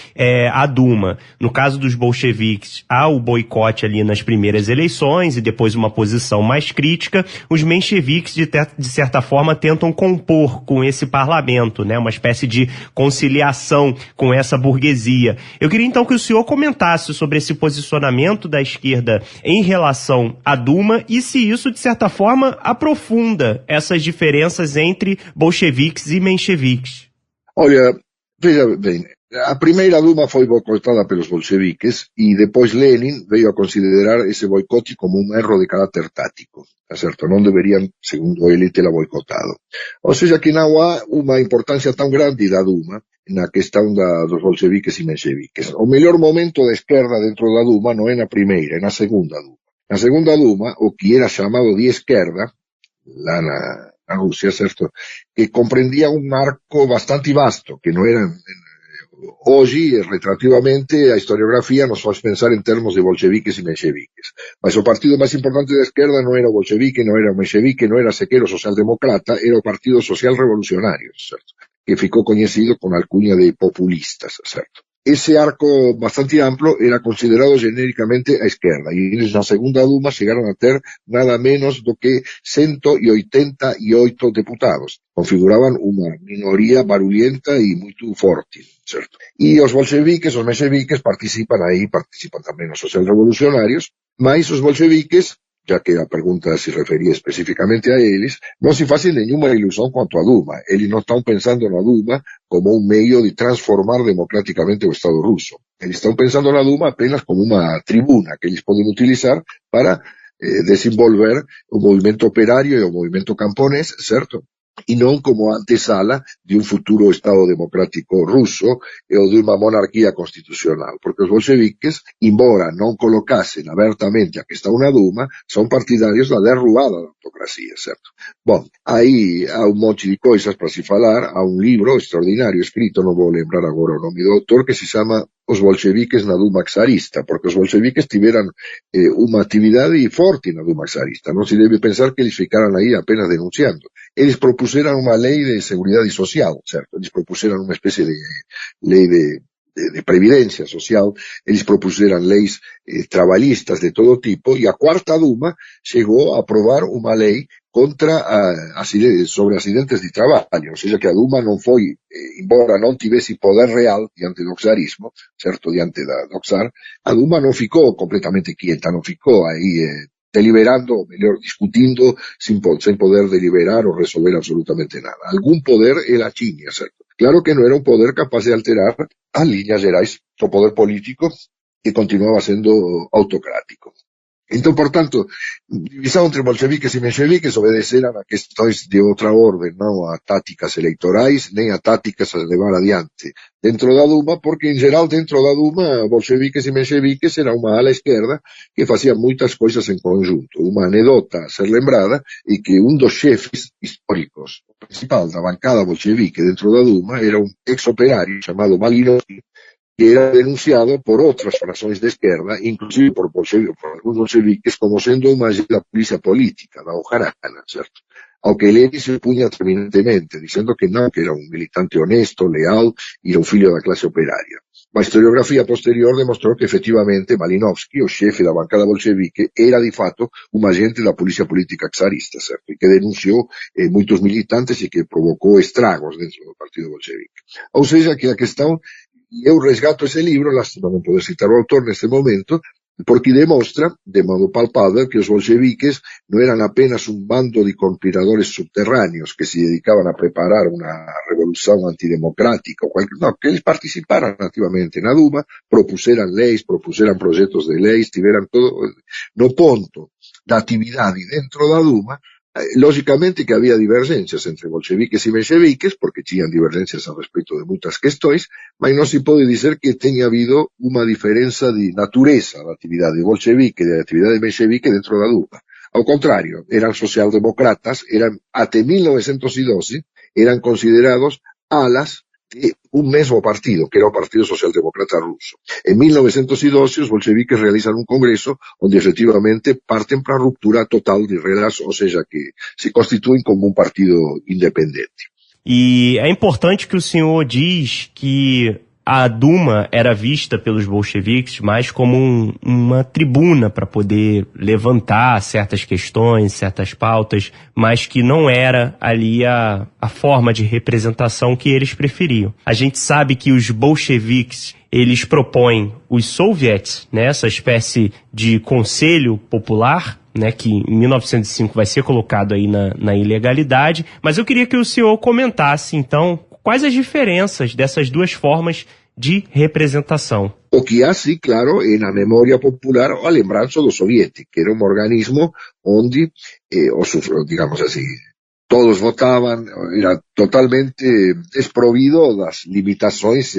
à Duma. No caso dos bolcheviques, há o boicote ali nas primeiras eleições e depois uma posição mais crítica. Os mencheviques, de certa forma, tentam compor com esse parlamento, né? Uma espécie de conciliação com essa burguesia. Eu queria então que o senhor comentasse sobre esse posicionamento da esquerda em relação à Duma e se isso, de certa forma, aprofunda essas diferenças entre bolcheviques e mencheviques. Olha, veja bem, a primeira Duma foi boicotada pelos bolcheviques e depois Lenin veio a considerar esse boicote como um erro de caráter tático, tá certo? Não deveriam, segundo ele, tê-la boicotado. Ou seja, que não há uma importância tão grande da Duma na questão dos bolcheviques e mencheviques. O melhor momento da esquerda dentro da Duma não é na primeira, é na segunda Duma. Na segunda Duma, o que era chamado de esquerda, lá na Rússia, certo? Que compreendia um arco bastante vasto, que não era... Hoje, retroativamente, a historiografia nos faz pensar em termos de bolcheviques e mencheviques. Mas o partido mais importante da esquerda não era o bolchevique, não era o menchevique, não era sequer o social-democrata, era o Partido Social Revolucionário, certo? Que ficou conhecido com a alcunha de populistas, certo? Esse arco bastante amplo era considerado genericamente a esquerda e eles na segunda Duma chegaram a ter nada menos do que 188 deputados. Configuraban uma minoria barulhenta e muito forte, certo? E os bolcheviques, os mencheviques participan também os social-revolucionários, mas os bolcheviques, já que a pergunta se referia especificamente a eles, não se fazem nenhuma ilusão quanto à Duma. Eles não estão pensando na Duma como um meio de transformar democraticamente o Estado russo. Eles estão pensando na Duma apenas como uma tribuna que eles podem utilizar para desenvolver o movimento operário e o movimento camponês, certo? E não como antesala de um futuro Estado democrático russo ou de uma monarquia constitucional, porque os bolcheviques, embora não colocassem abertamente a questão na Duma, são partidários da derrubada da autocracia, certo? Bom, aí há um monte de coisas para se falar, há um livro extraordinário escrito, não vou lembrar agora o nome do autor, que se chama Os bolcheviques na Duma czarista, porque os bolcheviques tiveram uma atividade forte na Duma czarista. Não se deve pensar que eles ficaram aí apenas denunciando. Eles propuseram uma lei de seguridade social, certo? Eles propuseram uma espécie de lei de previdência social, eles propuseram leis trabalhistas de todo tipo, e a quarta Duma chegou a aprovar uma lei sobre acidentes de trabalho, ou seja, que a Duma não foi, embora não tivesse poder real diante do czarismo, certo, diante do czar, a Duma não ficou completamente quieta, não ficou aí deliberando, o melhor, discutindo, sem poder deliberar ou resolver absolutamente nada. Algum poder ela tinha, certo? Claro que não era um poder capaz de alterar as linhas gerais do poder político, que continuava sendo autocrático. Então, portanto, divisão entre bolcheviques e mencheviques obedeceram a questões de outra ordem, não a táticas eleitorais, nem a táticas a levar adiante dentro da Duma, porque, em geral, dentro da Duma, bolcheviques e mencheviques era uma ala esquerda que fazia muitas coisas em conjunto. Uma anedota a ser lembrada é que um dos chefes históricos, o principal da bancada bolchevique dentro da Duma, era um ex-operário chamado Malinovsky, que era denunciado por otras fracciones de izquierda, inclusive por algunos bolcheviques, como siendo un agente de la policía política, la hojarana, ¿cierto? Aunque Lenin se opunha terminantemente, diciendo que no, que era un militante honesto, leal, y era un filho da clase operaria. La historiografía posterior demostró que efectivamente Malinovsky, o chefe da bancada bolchevique, era de fato un agente da policía política czarista, ¿cierto? Y que denunció muchos militantes y que provocó estragos dentro del partido bolchevique. Ou seja, que a questão, e eu resgato esse livro, lástima não poder citar o autor neste momento, porque demostra, de modo palpável, que os bolcheviques não eram apenas um bando de conspiradores subterrâneos que se dedicavam a preparar uma revolução antidemocrática, não, que eles participaram ativamente na Duma, propuseram leis, propuseram projetos de leis, tiveram todo no ponto da atividade dentro da Duma. Lógicamente que había divergencias entre bolcheviques y mencheviques, porque tinham divergencias a respecto de muitas questões, mas non se pode dizer que tenha habido unha diferenza de natureza da actividade bolchevique e da actividade menchevique dentro da Duma. Ao contrario, eran socialdemócratas, eran até 1912, eran considerados alas de un mesmo partido, que era o Partido Socialdemócrata Ruso. En 1912, os bolcheviques realizan un congreso onde efectivamente parten para a ruptura total de regras, ou seja, que se constituem como um partido independente. E é importante que o senhor diz que a Duma era vista pelos bolcheviques mais como uma tribuna para poder levantar certas questões, certas pautas, mas que não era ali a forma de representação que eles preferiam. A gente sabe que os bolcheviques, eles propõem os soviets, né, essa espécie de conselho popular, né, que em 1905 vai ser colocado aí na ilegalidade, mas eu queria que o senhor comentasse, então, quais as diferenças dessas duas formas de representação? O que há, sim, claro, é na memória popular a lembrança do soviético, que era um organismo onde, digamos assim, todos votavam, era totalmente desprovido das limitações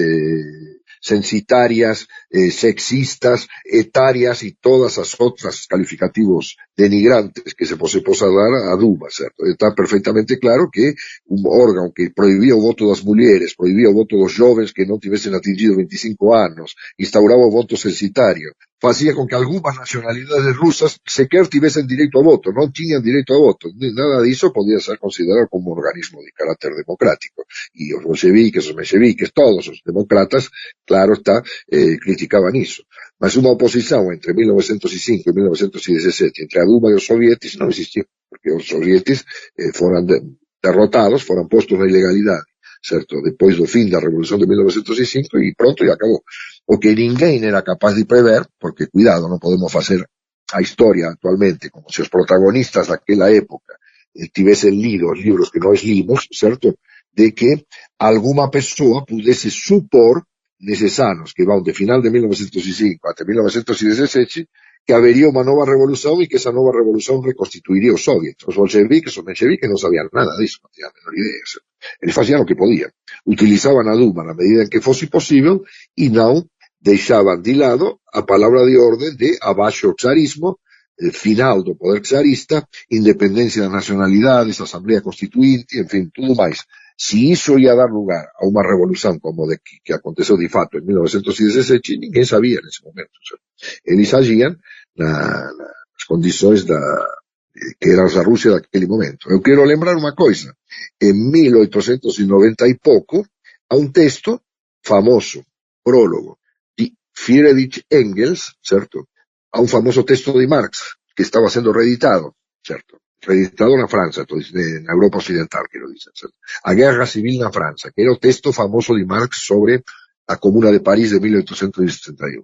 censitarias, sexistas, etarias y todas las otras calificativos denigrantes que se possa dar a Duma, certo? Está perfectamente claro que un órgano que prohibía o voto das mulheres, prohibía o voto dos jovens que non tivesen atingido 25 anos, instauraba o voto censitario, facía con que algunas nacionalidades rusas sequer tivesen direito a voto, non tiñan direito a voto, nada disso podía ser considerado como un organismo de carácter democrático. E os bolcheviques, os mencheviques, todos os demócratas, claro está, criticaban iso. Mas unha oposición entre 1905 e 1917 entre a Duma e os sovietes non existía, porque os sovietes foran derrotados, foran postos na ilegalidade, certo? Depois do fin da Revolución de 1905 e pronto e acabou. O que ninguén era capaz de prever, porque, cuidado, non podemos facer a historia actualmente como se os protagonistas daquela época tivesen lido os libros que nós limos, certo? De que alguma persoa pudese supor neses anos que van de final de 1905 até 1917 que habería unha nova revolución e que esa nova revolución reconstituiría os soviets. Os bolcheviques, os mencheviques non sabían nada disso, non tiñan a menor idea. Eles facían o que podían. Utilizaban a Duma na medida en que fose posible e non deixaban de lado a palabra de orden de abaixo o tsarismo, final do poder tsarista, independencia das nacionalidades, asamblea constituinte, en fin, tudo máis. Si iso ia dar lugar a unha revolución como de que aconteceu de fato en 1917, ninguén sabía nese momento. Eles agían nas condições que era a Rusia daquele momento. Eu quero lembrar unha coisa. En 1890 e pouco, há un texto famoso, prólogo, de Friedrich Engels, certo? Há un famoso texto de Marx que estaba sendo reeditado, certo? Reeditado na França, na Europa Occidental, quero dizer, certo? A Guerra Civil na França, que era o texto famoso de Marx sobre a Comuna de París de 1871.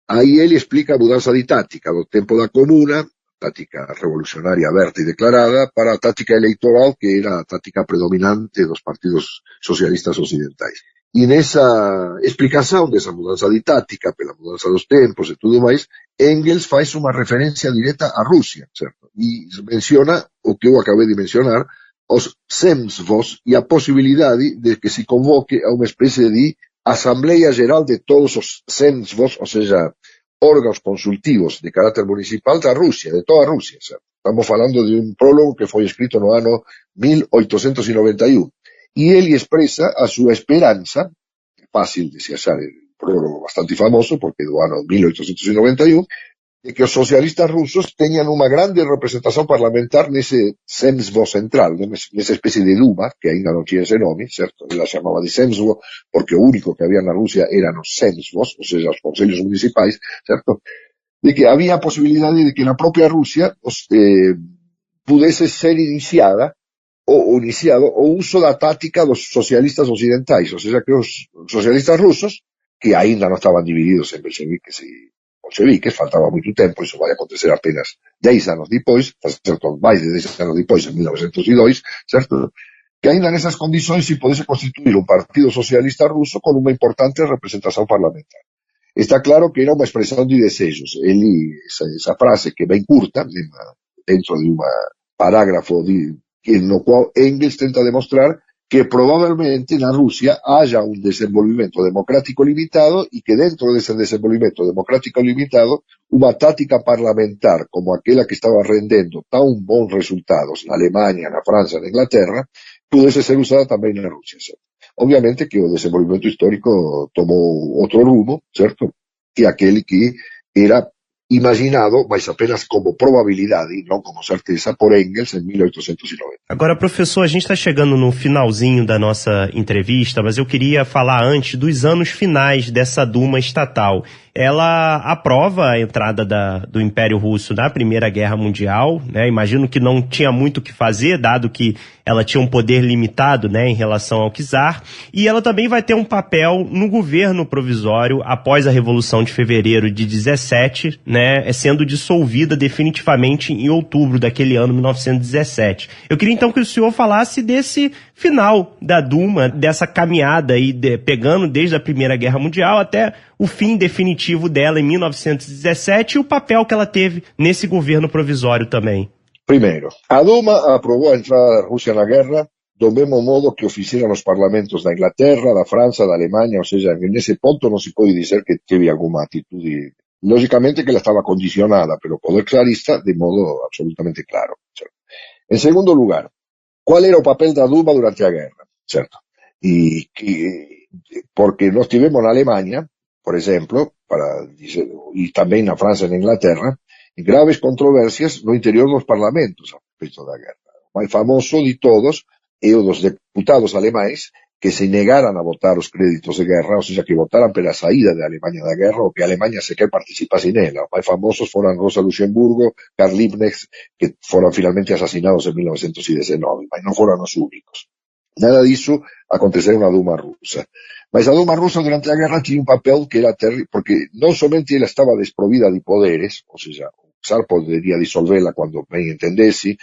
Aí ele explica a mudanza de táctica do tempo da Comuna, tática revolucionaria aberta e declarada, para a tática eleitoral, que era a tática predominante dos partidos socialistas ocidentais. E nesa explicación desa mudanza de táctica, pela mudanza dos tempos e tudo máis, Engels faz unha referencia directa a Rusia, certo? E menciona o que eu acabei de mencionar, os Zemstvos e a posibilidade de que se convoque a unha especie de Asamblea Geral de todos os Zemstvos, ou seja, órganos consultivos de carácter municipal da Rusia, de toda a Rusia, certo? Estamos falando de un prólogo que foi escrito no ano 1891. E ele expresa a súa esperanza, fácil de se achar el prólogo bastante famoso, porque do ano 1891, de que os socialistas rusos teñan unha grande representación parlamentar nese Zemstvo central, nesa especie de Duma, que ainda non tinha ese nome, certo? Ela chamaba de Zemstvo, porque o único que había na Rusia eran os Zemstvos, ou seja, os consellos municipais, certo? De que había a posibilidade de que na propia Rusia pudese ser iniciado o uso da táctica dos socialistas occidentais, ou seja, que os socialistas rusos, que aínda non estaban divididos en bolcheviques e bolcheviques, faltaba moito tempo, iso vai acontecer apenas 10 anos depois, certo, máis de 10 anos depois, en 1902, certo, que aínda nesas condições se podese constituir un partido socialista ruso con unha importante representación parlamentar. Está claro que era unha expresión de desexos. Esa frase que ben curta, dentro de un parágrafo no cual Engels tenta demostrar que probablemente na Rusia haya un desenvolvimento democrático limitado e que dentro dese desenvolvimento democrático limitado unha táctica parlamentar como aquela que estaba rendendo tan bons resultados na Alemanha, na França, na Inglaterra, pudese ser usada tamén na Rusia, certo? Obviamente que o desenvolvimento histórico tomou outro rumo, certo? Que aquele que era imaginado, mas apenas como probabilidade e não como certeza, por Engels em 1890. Agora, professor, a gente está chegando no finalzinho da nossa entrevista, mas eu queria falar antes dos anos finais dessa Duma estatal. Ela aprova a entrada do Império Russo na Primeira Guerra Mundial, né? Imagino que não tinha muito o que fazer, dado que ela tinha um poder limitado, né, em relação ao czar, e ela também vai ter um papel no governo provisório após a Revolução de Fevereiro de 17, né, sendo dissolvida definitivamente em outubro daquele ano, 1917. Eu queria então que o senhor falasse desse final da Duma, dessa caminhada aí, pegando desde a Primeira Guerra Mundial até o fim definitivo dela em 1917 e o papel que ela teve nesse governo provisório também. Primeiro, a Duma aprobou a entrada da Rússia na guerra do mesmo modo que o fizeram os parlamentos da Inglaterra, da França, da Alemanha, ou seja, nesse ponto não se pode dizer que teve alguma atitude. Lógicamente que ela estava condicionada pelo poder czarista de modo absolutamente claro. Certo? Em segundo lugar, qual era o papel da Duma durante a guerra? Certo? Porque nós tivemos na Alemanha, por exemplo, e também na França e na Inglaterra, graves controvérsias no interior dos parlamentos a respeito da guerra. O máis famoso de todos é o dos deputados alemães que se negaran a votar os créditos de guerra, ou seja, que votaran pela saída de Alemanha da guerra ou que a Alemanha sequer participase nela. Os máis famosos foran Rosa Luxemburgo, Karl Liebknecht, que foran finalmente asasinados en 1919, mas non foran os únicos. Nada disso aconteceu na Duma rusa. Mas a Duma rusa durante a guerra tinha un papel que era terrible, porque non somente ela estaba desprovida de poderes, ou seja, o czar podería disolvela cando ben entendese,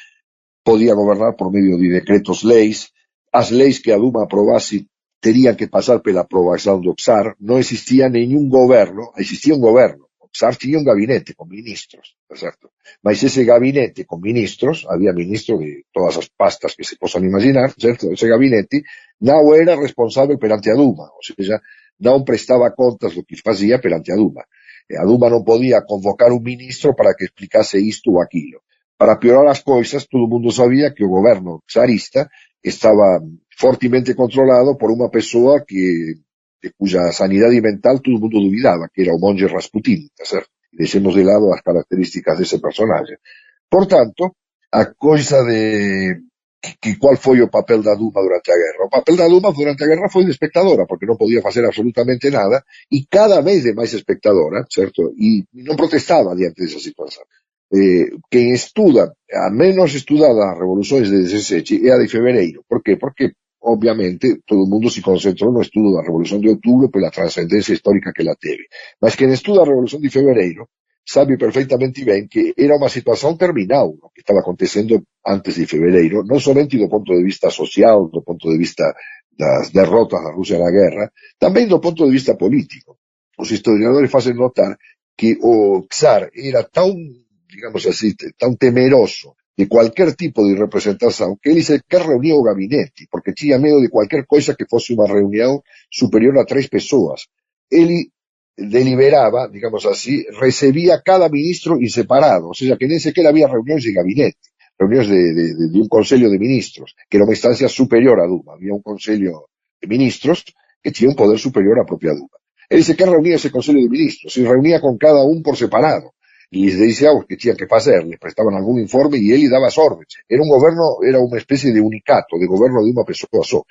podía gobernar por medio de decretos leis, as leis que a Duma aprobase terían que pasar pela aprobación do czar, non existía ningún goberno, existía un goberno, o czar tinha un gabinete con ministros, certo? Mas ese gabinete con ministros, había ministros de todas as pastas que se posan imaginar, certo? Ese gabinete non era responsable perante a Duma, ou seja, non prestaba contas do que facía perante a Duma. A Duma non podía convocar un ministro para que explicase isto ou aquilo. Para piorar as coisas, todo o mundo sabía que o goberno czarista estaba fortemente controlado por unha persoa de cuya sanidade mental todo o mundo dubidaba, que era o monge Rasputin, certo? E deixemos de lado as características dese personaje. Por tanto, a coisa de qual foi o papel da Duma durante a guerra? O papel da Duma durante a guerra foi de espectadora, porque non podía facer absolutamente nada, e cada vez de máis espectadora, certo? E non protestaba diante desa situación. Quen estuda, a menos estudada as revoluções de 17 é a de Fevereiro. Por qué? Porque, obviamente, todo o mundo se concentrou no estudo da Revolución de Outubro pola trascendencia histórica que la teve. Mas quen estuda a Revolución de Fevereiro sabe perfeitamente bem que era uma situação terminal o que estava acontecendo antes de fevereiro, não somente do ponto de vista social, do ponto de vista das derrotas da Rússia na guerra, também do ponto de vista político. Os historiadores fazem notar que o czar era tão, digamos assim, tão temeroso de qualquer tipo de representação que ele sequer reunia o gabinete, porque tinha medo de qualquer coisa que fosse uma reunião superior a 3 pessoas. Ele deliberaba, digamos así, recebía cada ministro en separado, o sea que nem sequer había reuniones de gabinete, reuniones de un conselho de ministros, que era una instancia superior a Duma, había un conselho de ministros que tenía un poder superior a propia Duma. Él sequer reunía ese conselho de ministros, se reunía con cada un por separado, y les decía lo que tenían que hacer, les prestaban algún informe y él le daba as órdenes. Era un governo, era una especie de unicato, de governo de una pessoa só.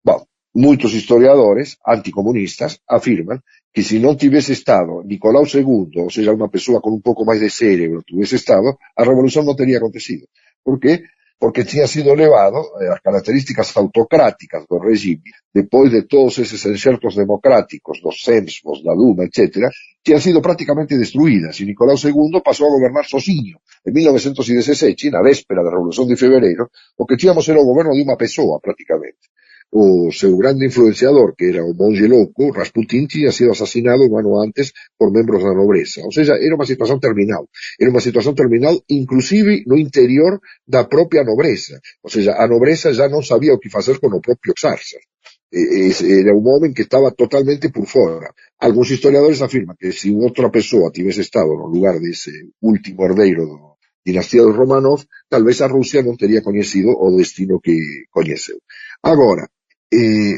Bom, muitos historiadores anticomunistas afirman que si non tivese estado Nicolau II, ou seja, unha persoa con un pouco máis de cerebro, tivese estado, a revolución non teria acontecido. Por qué? Porque tinha sido elevado as características autocráticas do regime, depois de todos eses enxertos democráticos, dos Sejmos, da Duma, etc., tinham sido prácticamente destruídas, e Nicolau II pasou a gobernar sozinho. En 1917, na véspera da Revolución de Febreiro, o que tínhamos era o governo de unha persoa, prácticamente. O seu grande influenciador, que era o monge louco, Rasputin, tinha sido asesinado un ano antes por membros da nobreza. Ou seja, era unha situación terminal. Era unha situación terminal inclusive no interior da propia nobreza. Ou seja, a nobreza já non sabía o que facer con o propio czar. Era un homem que estaba totalmente por fora. Alguns historiadores afirman que se outra persoa tivese estado no lugar dese último herdeiro da dinastía dos Romanov, tal vez a Rusia non teria coñecido o destino que coñeceu. Agora,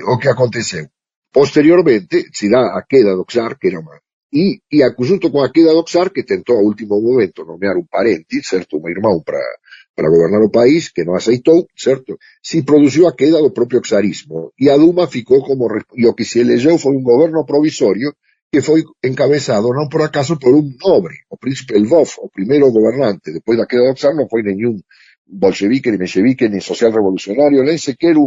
o que aconteceu? Posteriormente, se dá a queda do czar, que era unha... E junto con a queda do czar, que tentou a último momento nomear un parente, certo, un irmão para gobernar o país, que non aceitou, certo, se produciu a queda do propio czarismo. E a Duma ficou como... E o que se elegeu foi un goberno provisorio que foi encabezado, non por acaso, por un nobre, o príncipe Lvov, o primeiro gobernante. Depois da queda do czar non foi nenhum bolchevique, ni menchevique, ni social revolucionario, nem sequer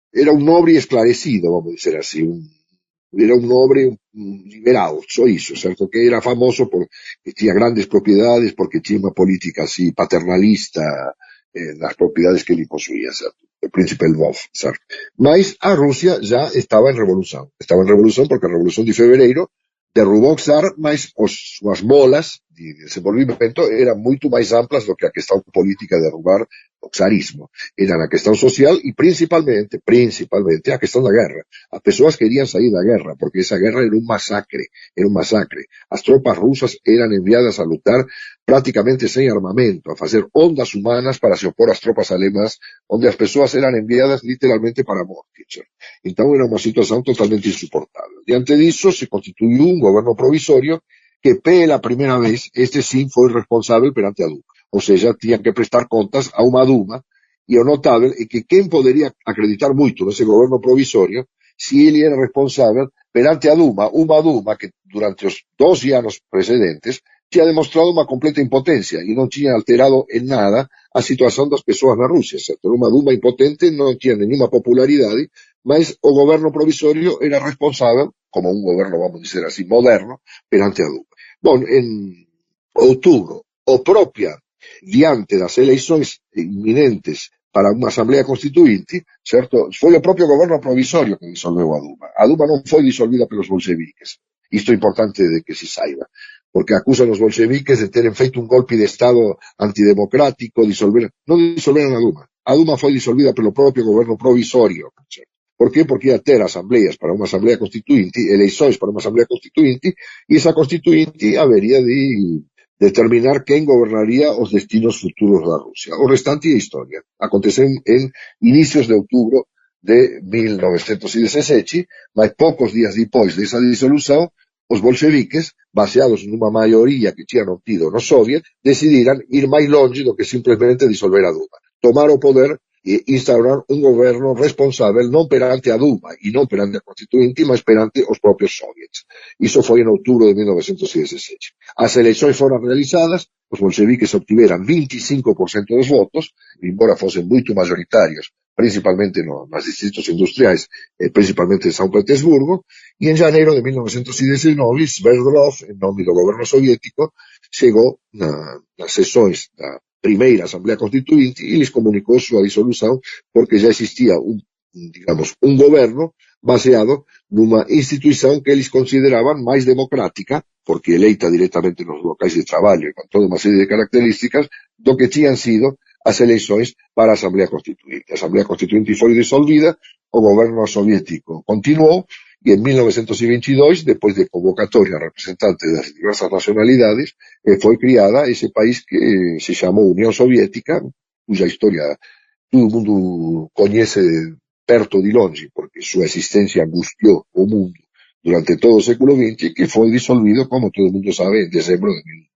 era un nobre esclarecido, vamos a decir así, era un nobre liberal, só iso, certo? Que era famoso porque tinha grandes propiedades, porque tinha unha política así paternalista nas propiedades que ele posuía, certo? O príncipe Lvov, certo? Mas a Rusia já estaba en revolución porque a revolución de Febreiro derrubou o czar, mas as molas de desenvolvimento eran moito máis amplas do que a questão política de derrubar o czarismo. Era a questão social e principalmente a questão da guerra. As persoas querían sair da guerra, porque esa guerra era un masacre. As tropas rusas eran enviadas a lutar prácticamente sen armamento, a facer ondas humanas para se opor ás tropas alemás, onde as persoas eran enviadas literalmente para a morte. Então era unha situación totalmente insuportable. Diante disso, se constituiu un goberno provisorio que pela primeira vez, este sim foi responsável perante a Duma. Ou seja, tiñan que prestar contas a unha Duma, e o notável é que quen podería acreditar moito nese goberno provisorio se ele era responsável perante a Duma, unha Duma que durante os 12 anos precedentes tinha demostrado unha completa impotencia e non tinha alterado en nada a situación das persoas na Rusia, certo? Unha Duma impotente, non tinha nenhuma popularidade, mas o goberno provisorio era responsável, como un goberno, vamos dizer así, moderno, perante a Duma. Bom, en outubro, o propia, diante das eleições inminentes para unha asamblea constituinte, certo? Foi o propio goberno provisorio que disolveu a Duma. A Duma non foi disolvida pelos bolcheviques. Isto é importante de que se saiba, porque acusan os bolcheviques de teren feito un golpe de Estado antidemocrático, non disolveron a Duma. A Duma foi disolvida pelo propio goberno provisorio, certo? Por qué? Porque ia ter asambleas para unha asamblea constituinte, eleições para unha asamblea constituinte, e esa constituinte habería de determinar quen gobernaría os destinos futuros da Rusia. O restante é historia. Aconteceu en inicios de outubro de 1917, mas poucos días depois desa disolución, os bolcheviques, baseados nunha maioría que tinham obtido no Soviet, decidiran ir máis longe do que simplemente disolver a Duma. Tomar o poder e instaurar un goberno responsável non perante a Duma e non perante a Constituinte, mas perante os propios soviets. Iso foi en outubro de 1917. As eleições foron realizadas, os bolcheviques obtiveran 25% dos votos, embora fosen moito majoritarios, principalmente nos distritos industriais, principalmente en São Petersburgo, Y en janeiro de 1919, Sverdlov, en nome do governo soviético, chegou nas sessões da primeira Assembleia Constituinte e lhes comunicou sua dissolução, porque já existia um governo baseado numa instituição que eles consideravam mais democrática, porque eleita diretamente nos locais de trabalho e com toda uma série de características, do que tinham sido as eleições para a Assembleia Constituinte. A Assembleia Constituinte foi dissolvida, o governo soviético continuou, e em 1922, depois de convocatória a representantes das diversas nacionalidades, foi criada esse país que se chamou União Soviética, cuja história todo mundo conhece perto de longe, porque sua existência angustiou o mundo durante todo o século XX, que foi dissolvido, como todo mundo sabe, em dezembro de 1991.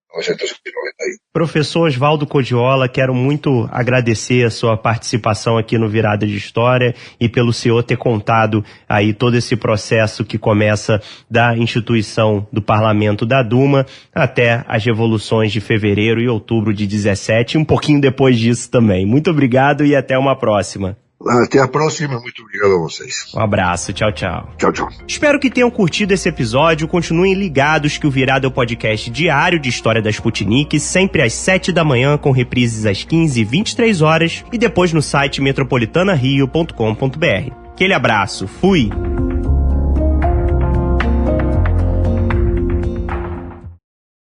Professor Oswaldo Codiola, quero muito agradecer a sua participação aqui no Virada de História e pelo senhor ter contado aí todo esse processo que começa da instituição do Parlamento da Duma até as revoluções de fevereiro e outubro de 17, e um pouquinho depois disso também. Muito obrigado e até uma próxima. Até a próxima, muito obrigado a vocês. Um abraço, tchau, tchau. Tchau, tchau. Espero que tenham curtido esse episódio, continuem ligados que o Virada é o podcast diário de história da Sputnik, sempre às 7 da manhã, com reprises às 15 e 23 horas, e depois no site metropolitanario.com.br. Aquele abraço, fui!